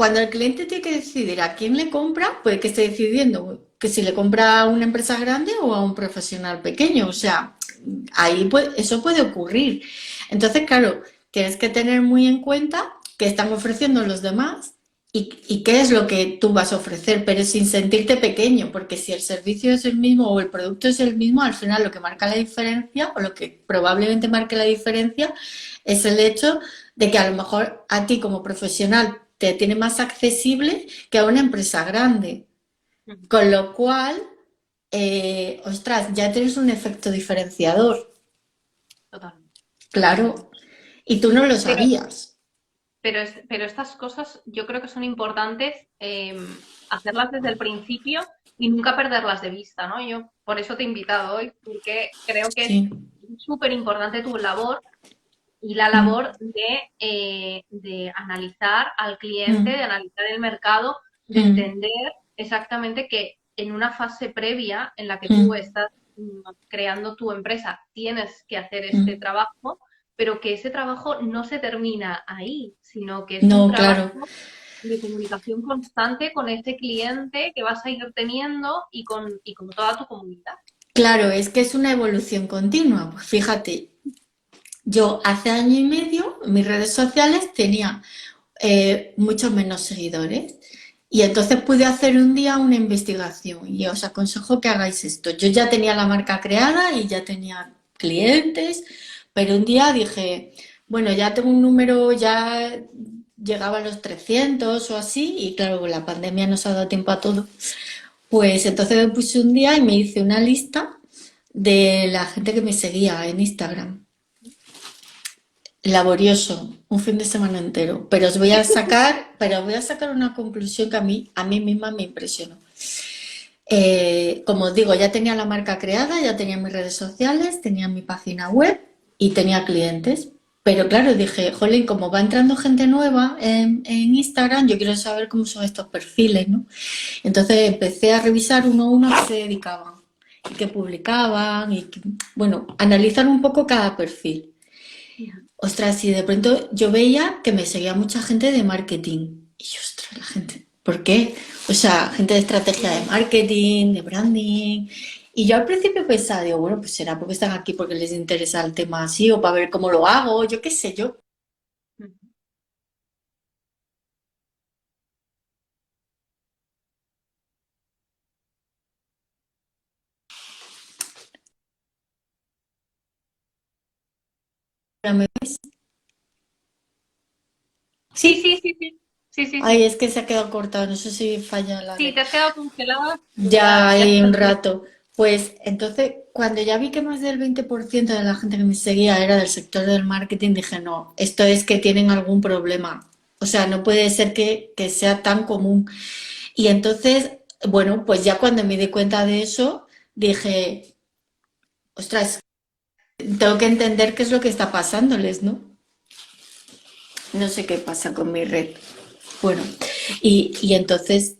cuando el cliente tiene que decidir a quién le compra, puede que esté decidiendo que si le compra a una empresa grande o a un profesional pequeño. O sea, ahí eso puede ocurrir. Entonces, claro, tienes que tener muy en cuenta qué están ofreciendo los demás y qué es lo que tú vas a ofrecer, pero sin sentirte pequeño, porque si el servicio es el mismo o el producto es el mismo, al final lo que marca la diferencia o lo que probablemente marque la diferencia es el hecho de que a lo mejor a ti como profesional te tiene más accesible que a una empresa grande. Ujú. Con lo cual, ostras, ya tienes un efecto diferenciador, Totalmente, totalmente. claro, y tú no lo Pero, sabías. pero estas cosas yo creo que son importantes hacerlas desde el principio y nunca perderlas de vista, ¿no? Yo por eso te he invitado hoy, porque creo que es Sí. súper importante tu labor y la Mm, labor de analizar al cliente, de mm, analizar el mercado, de mm, entender exactamente que en una fase previa en la que tú mm, estás creando tu empresa, tienes que hacer este mm. trabajo, pero que ese trabajo no se termina ahí, sino que es un No, claro. trabajo de comunicación constante con ese cliente que vas a ir teniendo y con toda tu comunidad. Claro, es que es una evolución continua. Pues fíjate, yo hace año y medio en mis redes sociales tenía muchos menos seguidores. Y entonces pude hacer un día una investigación y os aconsejo que hagáis esto. Yo ya tenía la marca creada y ya tenía clientes, pero un día dije, bueno, ya tengo un número, ya llegaba a los 300 o así, y claro, la pandemia nos ha dado tiempo a todo. Pues entonces me puse un día y me hice una lista de la gente que me seguía en Instagram. Laborioso, un fin de semana entero. Pero os voy a sacar una conclusión que a mí misma me impresionó. Como os digo, ya tenía la marca creada, ya tenía mis redes sociales, tenía mi página web y tenía clientes. Pero claro, dije, jolín, como va entrando gente nueva en Instagram, yo quiero saber cómo son estos perfiles, ¿no? Entonces empecé a revisar uno a uno a qué se dedicaban y qué publicaban bueno, analizar un poco cada perfil. Ostras, y de pronto yo veía que me seguía mucha gente de marketing. Y yo, ostras, la gente, ¿por qué? O sea, gente de estrategia de marketing, de branding. Y yo al principio pensaba, digo, bueno, pues será porque están aquí porque les interesa el tema así o para ver cómo lo hago, yo qué sé yo. Sí, Sí, sí, sí, sí, sí, sí, ay, sí. es que se ha quedado cortado, no sé si falla la red. Sí, te has quedado congelada, pero Ya ya hay estás un de vuelta. rato. Pues entonces, cuando ya vi que más del 20% de la gente que me seguía era del sector del marketing, dije, no, esto es que tienen algún problema. O sea, no puede ser que sea tan común. Y entonces, bueno, pues ya cuando me di cuenta de eso, dije, ostras, tengo que entender qué es lo que está pasándoles, ¿no? No sé qué pasa con mi red. Bueno, y entonces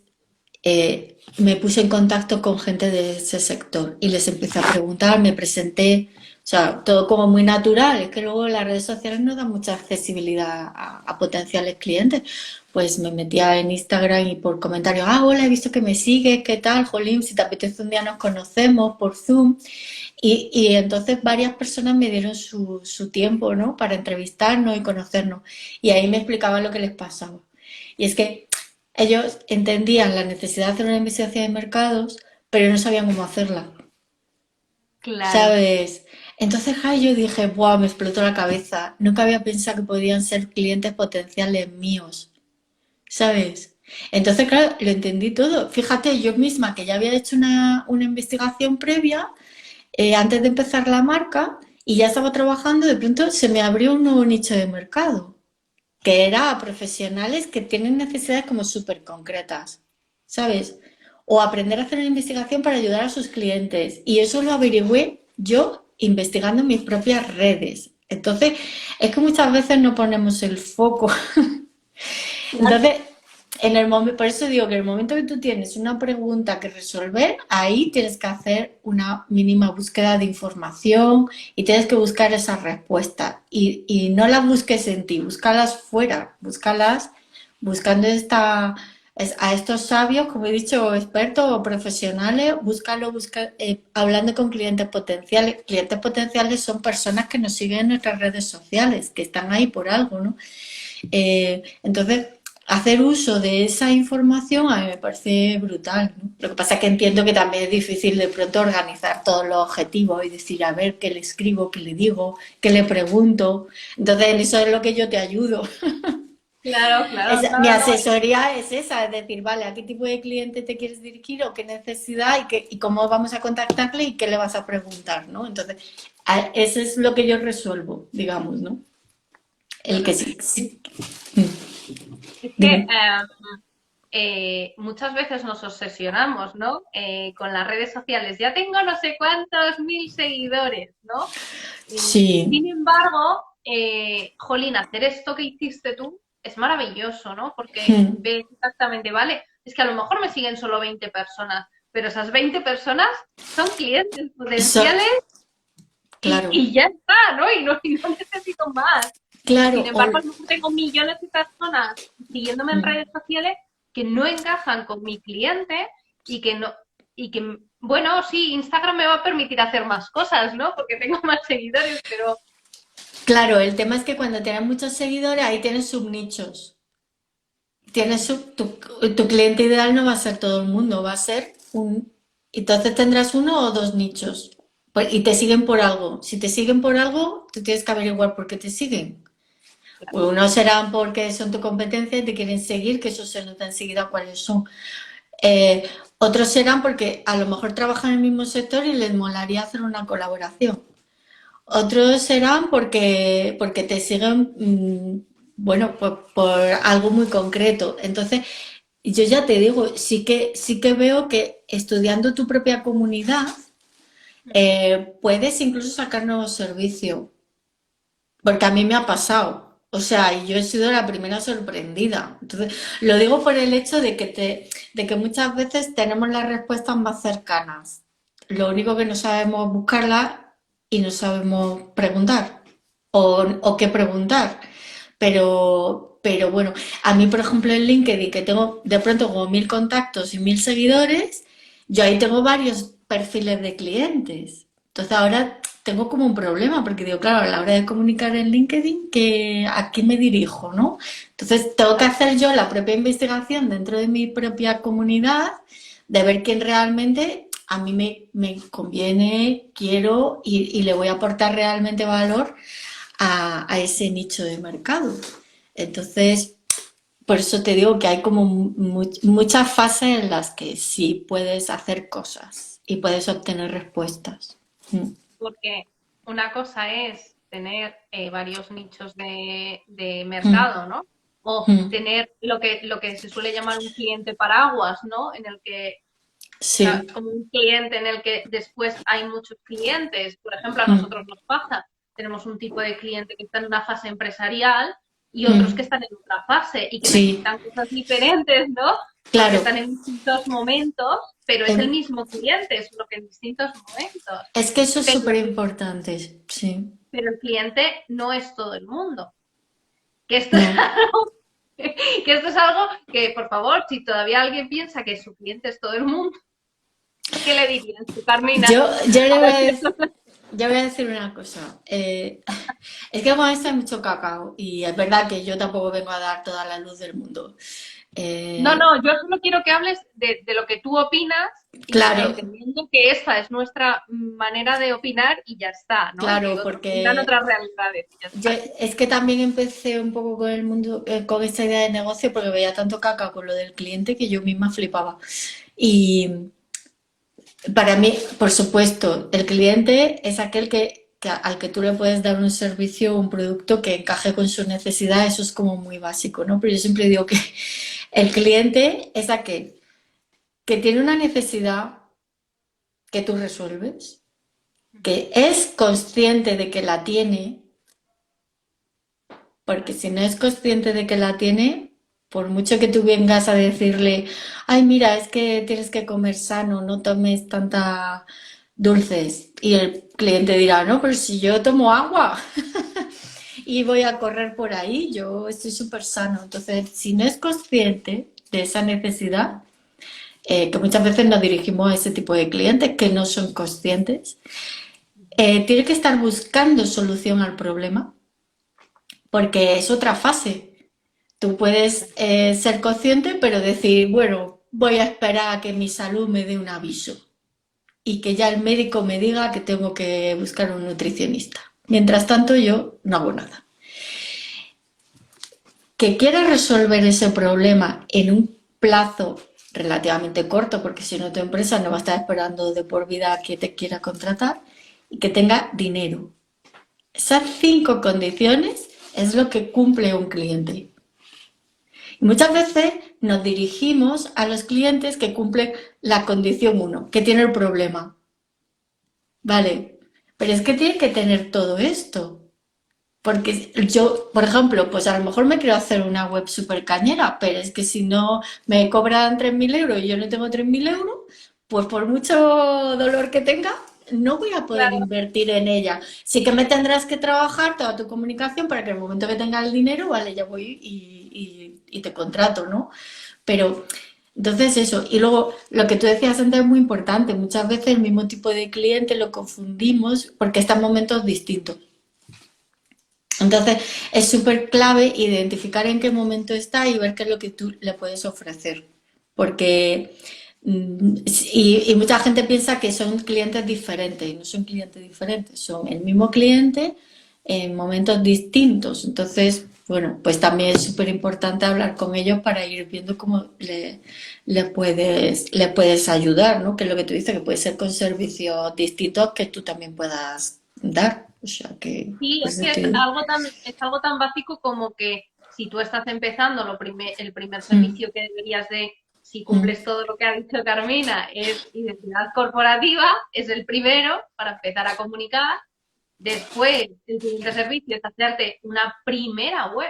me puse en contacto con gente de ese sector y les empecé a preguntar, me presenté, o sea, todo como muy natural, es que luego las redes sociales no dan mucha accesibilidad a potenciales clientes. Pues me metía en Instagram y por comentarios, ah, hola, he visto que me sigues, ¿qué tal, Jolín? Si te apetece un día nos conocemos por Zoom. Y entonces varias personas me dieron su tiempo, ¿no? Para entrevistarnos y conocernos. Y ahí me explicaban lo que les pasaba. Y es que ellos entendían la necesidad de hacer una investigación de mercados, pero no sabían cómo hacerla, Claro. ¿sabes? Entonces, ay, yo dije, ¡buah! Me explotó la cabeza. Nunca había pensado que podían ser clientes potenciales míos, ¿sabes? Entonces, claro, lo entendí todo. Fíjate, yo misma que ya había hecho una investigación previa, antes de empezar la marca, y ya estaba trabajando, de pronto se me abrió un nuevo nicho de mercado, que era a profesionales que tienen necesidades como súper concretas, ¿sabes? O aprender a hacer una investigación para ayudar a sus clientes. Y eso lo averigüé yo investigando en mis propias redes. Entonces, es que muchas veces no ponemos el foco. Claro. Entonces, por eso digo que en el momento que tú tienes una pregunta que resolver, ahí tienes que hacer una mínima búsqueda de información y tienes que buscar esas respuestas. Y no las busques en ti, búscalas fuera, búscalas buscando a estos sabios, como he dicho, expertos o profesionales, hablando con clientes potenciales. Clientes potenciales son personas que nos siguen en nuestras redes sociales, que están ahí por algo, ¿no? Entonces, hacer uso de esa información a mí me parece brutal, ¿no? Lo que pasa es que entiendo que también es difícil de pronto organizar todos los objetivos y decir, a ver, qué le escribo, qué le digo, qué le pregunto. Entonces, en eso es lo que yo te ayudo. Claro, claro, Mi no, no, no. asesoría es esa, es decir, vale, ¿a qué tipo de cliente te quieres dirigir o qué necesidad y cómo vamos a contactarle y qué le vas a preguntar, ¿no? Entonces, eso es lo que yo resuelvo, digamos, ¿no? El que sí, sí. Es que Dime. muchas veces nos obsesionamos, ¿no? Con las redes sociales. Ya tengo no sé cuántos mil seguidores, ¿no? Sí. Sin embargo, jolín, hacer esto que hiciste tú es maravilloso, ¿no? Porque Mm. ves exactamente, ¿vale? Es que a lo mejor me siguen solo 20 personas, pero esas 20 personas son clientes So- potenciales claro, y ya está, ¿no? Y no necesito más. Sin claro. embargo, a lo mejor tengo millones de personas siguiéndome en Mm. redes sociales que no encajan con mi cliente y que no, y que, bueno, sí, Instagram me va a permitir hacer más cosas, ¿no? Porque tengo más seguidores, pero Claro, el tema es que cuando tienes muchos seguidores, ahí tienes subnichos. Tu cliente ideal no va a ser todo el mundo, va a ser un... Entonces tendrás uno o dos nichos. Y te siguen por algo. Si te siguen por algo, tú tienes que averiguar por qué te siguen. Pues unos serán porque son tu competencia y te quieren seguir, que eso se nota enseguida cuáles son. Eh, Otros serán porque a lo mejor trabajan en el mismo sector y les molaría hacer una colaboración. Otros serán porque te siguen, bueno, por algo muy concreto. Entonces, yo ya te digo, sí que veo que estudiando tu propia comunidad puedes incluso sacar nuevos servicios, porque a mí me ha pasado. O sea, y yo he sido la primera sorprendida. Entonces, lo digo por el hecho de que muchas veces tenemos las respuestas más cercanas. Lo único que no sabemos buscarlas y no sabemos preguntar o qué preguntar. Pero bueno, a mí, por ejemplo, en LinkedIn, que tengo de pronto como 1000 contactos y 1000 seguidores, yo ahí tengo varios perfiles de clientes. Entonces ahora tengo como un problema, porque digo, claro, a la hora de comunicar en LinkedIn, ¿a quién me dirijo, no? Entonces tengo que hacer yo la propia investigación dentro de mi propia comunidad, de ver quién realmente a mí me conviene, quiero y le voy a aportar realmente valor a ese nicho de mercado. Entonces, por eso te digo que hay como muchas fases en las que sí puedes hacer cosas y puedes obtener respuestas. Mm. porque una cosa es tener varios nichos de Mm. mercado, ¿no? O Mm. tener lo que se suele llamar un cliente paraguas, ¿no? En el que Sí. como un cliente en el que después hay muchos clientes. Por ejemplo, a Mm. nosotros nos pasa. Tenemos un tipo de cliente que está en una fase empresarial y otros que Mm. están en otra fase y que Sí, necesitan cosas diferentes, ¿no? Porque claro. están en distintos momentos, pero es el Em, mismo cliente, solo que en distintos momentos. Es que eso es Pero, súper importante. Sí. pero el cliente no es todo el mundo. Que esto es No. algo que esto es algo que, por favor, si todavía alguien piensa que su cliente es todo el mundo, ¿qué le dirías tú, Carmina? Yo le A voy ver a si decir, esto yo voy a decir una cosa. Es que con esto hay mucho cacao y es verdad que yo tampoco vengo a dar toda la luz del mundo. no, Eh, no, yo solo quiero que hables de lo que tú opinas y claro, entendiendo que esta es nuestra manera de opinar y ya está, ¿no? Y que claro, otros tendrán porque otras realidades y ya yo está. es que también empecé un poco con el mundo, con esta idea de negocio porque veía tanto cacao con lo del cliente que yo misma flipaba. Y para mí, por supuesto, el cliente es aquel al que tú le puedes dar un servicio o un producto que encaje con su necesidad, eso es como muy básico, ¿no? Pero yo siempre digo que el cliente es aquel que tiene una necesidad que tú resuelves, que es consciente de que la tiene, porque si no es consciente de que la tiene, por mucho que tú vengas a decirle, ay, mira, es que tienes que comer sano, no tomes tanta dulces. Y el cliente dirá, no, pero si yo tomo agua y voy a correr por ahí, yo estoy súper sano. Entonces, si no es consciente de esa necesidad, que muchas veces nos dirigimos a ese tipo de clientes que no son conscientes, tiene que estar buscando solución al problema, porque es otra fase. Tú puedes ser consciente, pero decir, bueno, voy a esperar a que mi salud me dé un aviso y que ya el médico me diga que tengo que buscar un nutricionista. Mientras tanto, yo no hago nada. Que quieras resolver ese problema en un plazo relativamente corto, porque si no tu empresa no va a estar esperando de por vida a que te quiera contratar, y que tenga dinero. Esas 5 condiciones es lo que cumple un cliente. Y muchas veces nos dirigimos a los clientes que cumplen la condición 1, que tiene el problema. Vale, pero es que tiene que tener todo esto. Porque yo, por ejemplo, pues a lo mejor me quiero hacer una web súper cañera, pero es que si no me cobran 3.000 euros y yo no tengo 3.000 euros, pues por mucho dolor que tenga, no voy a poder Claro. invertir en ella. Sí que me tendrás que trabajar toda tu comunicación para que en el momento que tenga el dinero, vale, ya voy y te contrato, ¿no? Pero entonces eso, y luego lo que tú decías antes es muy importante, muchas veces el mismo tipo de cliente lo confundimos porque está en momentos distintos. Entonces, es súper clave identificar en qué momento está y ver qué es lo que tú le puedes ofrecer. Porque, y mucha gente piensa que son clientes diferentes y no son clientes diferentes, son el mismo cliente en momentos distintos. Entonces, bueno, pues también es súper importante hablar con ellos para ir viendo cómo le puedes ayudar, ¿no? Que es lo que tú dices, que puede ser con servicios distintos que tú también puedas dar. O sea que, Sí, es pues es que que... es algo tan básico como que si tú estás empezando, el primer Mm, servicio que deberías de, si mm. cumples todo lo que ha dicho Carmina, es identidad corporativa, es el primero para empezar a comunicar. Después, el siguiente servicio es hacerte una primera web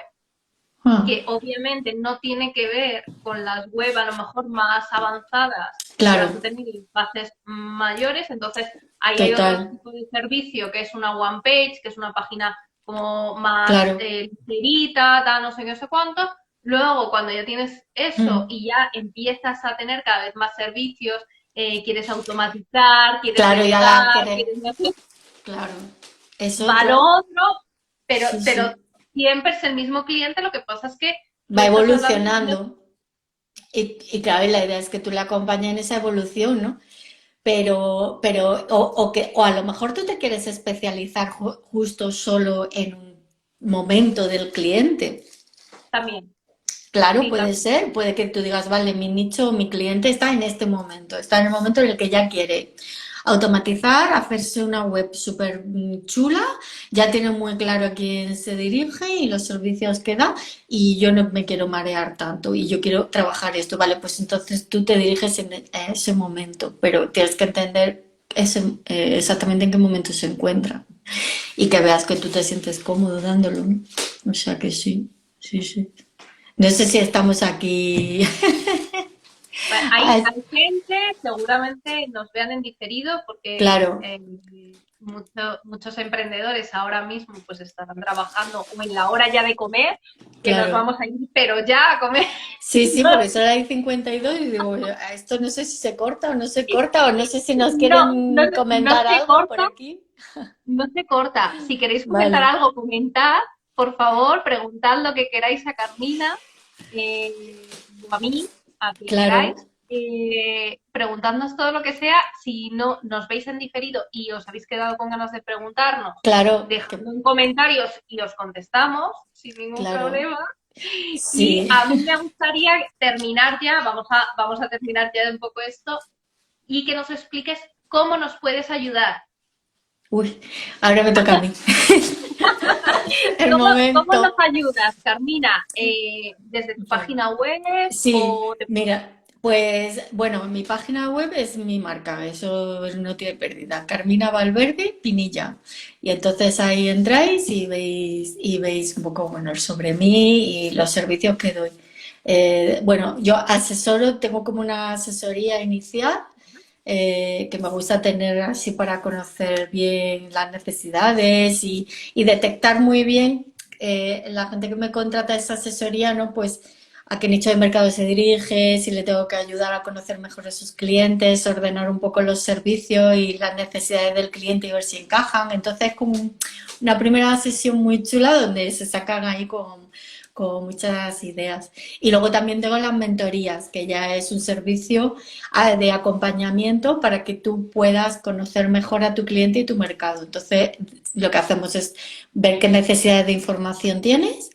Ah, que obviamente no tiene que ver con las web a lo mejor más avanzadas que vas claro, a tener en fases mayores, entonces ahí hay otro total, tipo de servicio que es una one page, que es una página como más claro. ligerita, tal, no sé qué, no sé cuánto. Luego, cuando ya tienes eso Mm, y ya empiezas a tener cada vez más servicios, quieres automatizar, quieres claro, ya la delegar, querés, quieres no sé, claro. Es va lo otro. otro, Sí, pero sí. siempre es el mismo cliente, lo que pasa es que tú Va estás hablando de... evolucionando. Y claro, la idea es que tú le acompañes en esa evolución, ¿no? O a lo mejor tú te quieres especializar justo solo en un momento del cliente. También, Claro, sí, puede también. ser, puede que tú digas, vale, mi nicho, mi cliente está en este momento, está en el momento en el que ya quiere automatizar, hacerse una web súper chula, ya tiene muy claro a quién se dirige y los servicios que da, y yo no me quiero marear tanto y yo quiero trabajar esto, vale, pues entonces tú te diriges a ese momento, pero tienes que entender exactamente en qué momento se encuentra y que veas que tú te sientes cómodo dándolo, ¿no? O sea que sí, sí, sí. No sé si estamos aquí. Hay gente, seguramente nos vean en diferido, porque Claro, muchos emprendedores ahora mismo pues estarán trabajando o en la hora ya de comer, que nos claro. vamos a ir, pero ya a comer. Sí, sí, porque solo hay 52 y digo, a esto no sé si se corta o no se corta o no sé si nos No, no, quieren no comentar se algo por corta, aquí. no se corta. Si queréis comentar Vale, algo, comentad, por favor, preguntad lo que queráis a Carmina o a mí, a quien queráis. claro, Preguntadnos todo lo que sea. Si no nos veis en diferido y os habéis quedado con ganas de preguntarnos, claro, dejadlo en comentarios y os contestamos sin ningún claro. problema. Y Sí. a mí me gustaría terminar ya, vamos a terminar ya de un poco esto, y que nos expliques cómo nos puedes ayudar. Uy, ahora me toca a mí. El ¿Cómo nos momento. ayudas, Carmina? ¿Desde tu Vale. página web Sí, o te... mira, pues bueno, mi página web es mi marca, eso no tiene pérdida, Carmina Valverde Pinilla. Y entonces ahí entráis y veis un poco, bueno, sobre mí y los servicios que doy. Bueno, yo asesoro, tengo como una asesoría inicial que me gusta tener así para conocer bien las necesidades y detectar muy bien la gente que me contrata esa asesoría, ¿no? Pues a qué nicho de mercado se dirige, si le tengo que ayudar a conocer mejor a sus clientes, ordenar un poco los servicios y las necesidades del cliente y ver si encajan. Entonces, como una primera sesión muy chula donde se sacan ahí con muchas ideas. Y luego también tengo las mentorías, que ya es un servicio de acompañamiento para que tú puedas conocer mejor a tu cliente y tu mercado. Entonces, lo que hacemos es ver qué necesidades de información tienes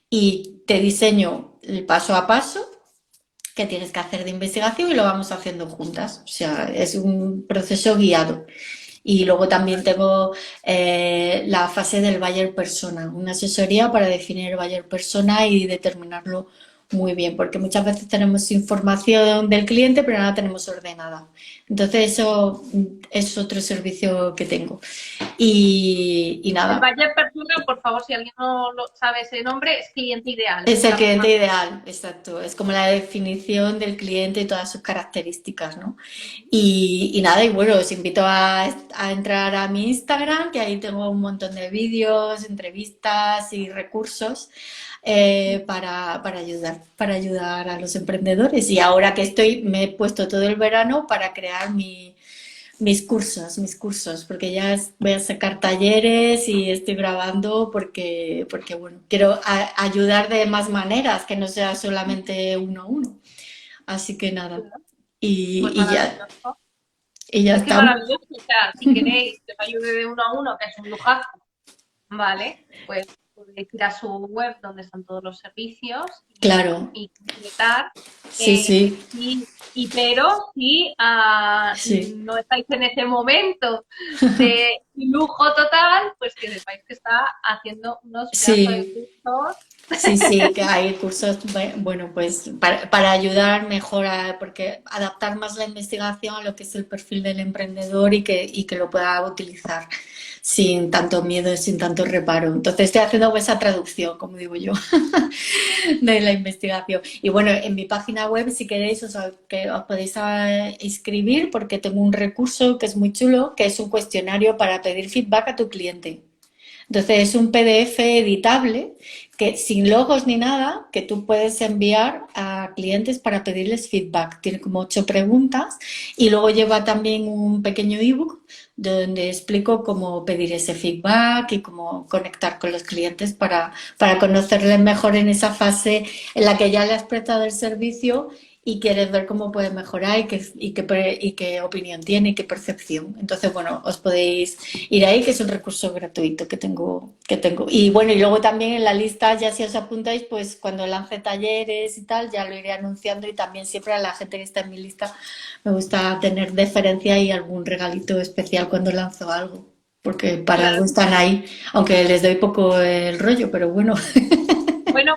y te diseño el paso a paso que tienes que hacer de investigación y lo vamos haciendo juntas. O sea, es un proceso guiado. Y luego también tengo la fase del buyer persona, una asesoría para definir el buyer persona y determinarlo muy bien, porque muchas veces tenemos información del cliente, pero no la tenemos ordenada. Entonces, eso es otro servicio que tengo. Y El nada, Bayer Persona, por favor, si alguien no lo sabe ese nombre, es cliente ideal. es el La persona. cliente ideal, exacto. Es como la definición del cliente y todas sus características, ¿no? Y nada, y bueno, os invito a entrar a mi Instagram, que ahí tengo un montón de vídeos, entrevistas y recursos para ayudar a los emprendedores. Y ahora que me he puesto todo el verano para crear mis cursos, porque ya voy a sacar talleres y estoy grabando porque bueno, quiero ayudar de más maneras, que no sea solamente uno a uno. Así que nada, y, Pues y ya, maravilloso. y ya Es que estamos. maravilloso. O sea, si queréis que os ayude de uno a uno, que es un lujazo, ¿vale? Pues podéis ir a su web donde están todos los servicios Claro, y completar. sí, sí, Pero si sí, no estáis en ese momento de lujo total, pues que sepáis que está haciendo unos pedazos de sí, cursos. sí, sí, que hay cursos, bueno, pues para ayudar mejor porque adaptar más la investigación a lo que es el perfil del emprendedor y que lo pueda utilizar sin tanto miedo, sin tanto reparo. Entonces estoy haciendo esa traducción, como digo yo, de la investigación. Y bueno, en mi página web, si queréis, que os podéis inscribir porque tengo un recurso que es muy chulo, que es un cuestionario para pedir feedback a tu cliente. Entonces es un PDF editable que sin logos ni nada que tú puedes enviar a clientes para pedirles feedback. Tiene como 8 preguntas y luego lleva también un pequeño ebook donde explico cómo pedir ese feedback y cómo conectar con los clientes para conocerles mejor en esa fase en la que ya le has prestado el servicio y quieres ver cómo puede mejorar y qué opinión tiene y qué percepción. Entonces, bueno, os podéis ir ahí, que es un recurso gratuito que tengo. Y bueno, y luego también en la lista, ya si os apuntáis, pues cuando lance talleres y tal, ya lo iré anunciando y también siempre a la gente que está en mi lista me gusta tener deferencia y algún regalito especial cuando lanzo algo. Porque para Claro. algo están ahí, aunque les doy poco el rollo, pero bueno, Bueno,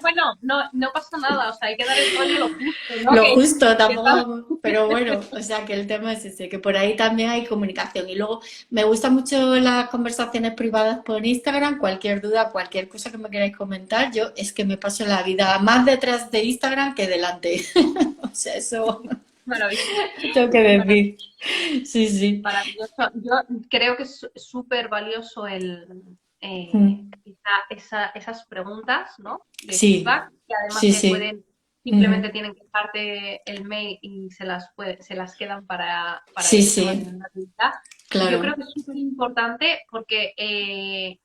no pasa nada, o sea, hay que dar el rollo lo justo, ¿no? lo justo Que estamos- tampoco, pero bueno, o sea que el tema es ese, que por ahí también hay comunicación. Y luego me gustan mucho las conversaciones privadas por Instagram, cualquier duda, cualquier cosa que me queráis comentar, yo es que me paso la vida más detrás de Instagram que delante. O sea, eso Maravilloso, tengo que decir. Sí, sí. maravilloso. Yo creo que es súper valioso Mm. esas preguntas, ¿no? De Sí, feedback, que además sí, se sí. pueden, simplemente Ujú. tienen que dejarte el mail y se las quedan para Sí, ellos de manera sí, gratuita. Y yo claro. creo que es súper importante porque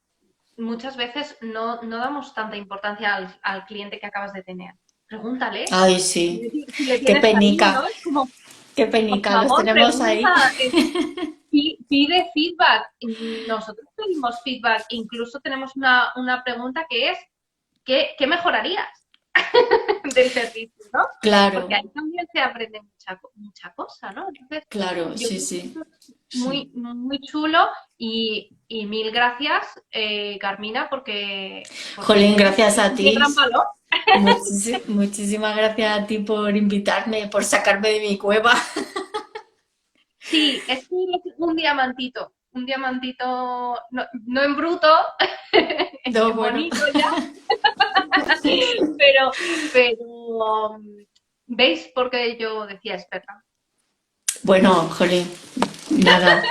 muchas veces no damos tanta importancia al cliente que acabas de tener. Pregúntale. Ay, sí. Si le Qué tienes cariño, penica, es como, qué por penica, los favor, tenemos pregunta, ahí. pide feedback. Nosotros pedimos feedback, incluso tenemos una pregunta que es, ¿qué mejorarías del servicio, ¿no? Porque Claro, ahí también se aprende mucha cosa, ¿no? Entonces, claro, yo sí, creo que sí. esto es Sí. muy chulo y mil gracias, Carmina, porque Jolín, gracias es a de ti. gran valor. Muchísimas gracias a ti por invitarme, por sacarme de mi cueva. Sí, es que eres un diamantito, no en bruto, No, en bueno. bonito ya, pero ¿veis por qué yo decía experta? Bueno, jolín, nada.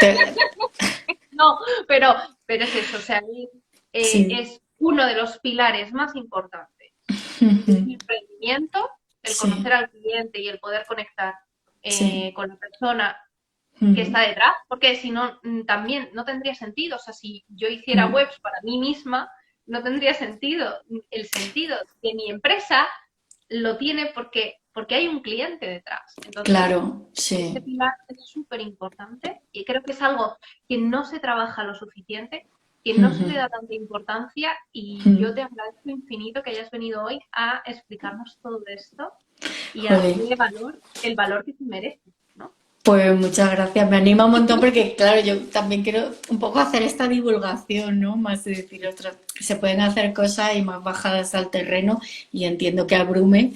No, pero, pero es eso, o sea, Sí. es uno de los pilares más importantes de un Ujú. emprendimiento, el Sí, conocer al cliente y el poder conectar sí. con la persona que Ujú. está detrás, porque si no, también no tendría sentido. O sea, si yo hiciera Ujú. webs para mí misma, no tendría sentido. El sentido de mi empresa lo tiene porque hay un cliente detrás. Entonces, Claro, este sí. pilar es súper importante y creo que es algo que no se trabaja lo suficiente, que no se le da tanta importancia y yo te agradezco infinito que hayas venido hoy a explicarnos todo esto y a Jolín. darle valor, el valor que te mereces, ¿no? Pues muchas gracias, me anima un montón porque, claro, yo también quiero un poco hacer esta divulgación, ¿no? Más de decir otras, que se pueden hacer cosas y más bajadas al terreno y entiendo que abrume,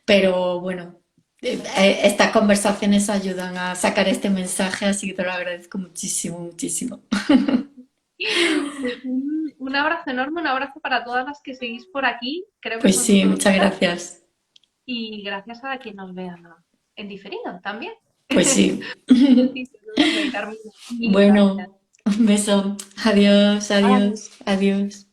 pero bueno, estas conversaciones ayudan a sacar este mensaje, así que te lo agradezco muchísimo, muchísimo. Pues un abrazo enorme, un abrazo para todas las que seguís por aquí, creo que Pues son sí, muchas muchas, gracias. y gracias a quien nos vea en diferido también. Pues sí. Un besito enorme, Carmina. Mil gracias. Bueno, un beso. Adiós, Adiós. adiós, adiós.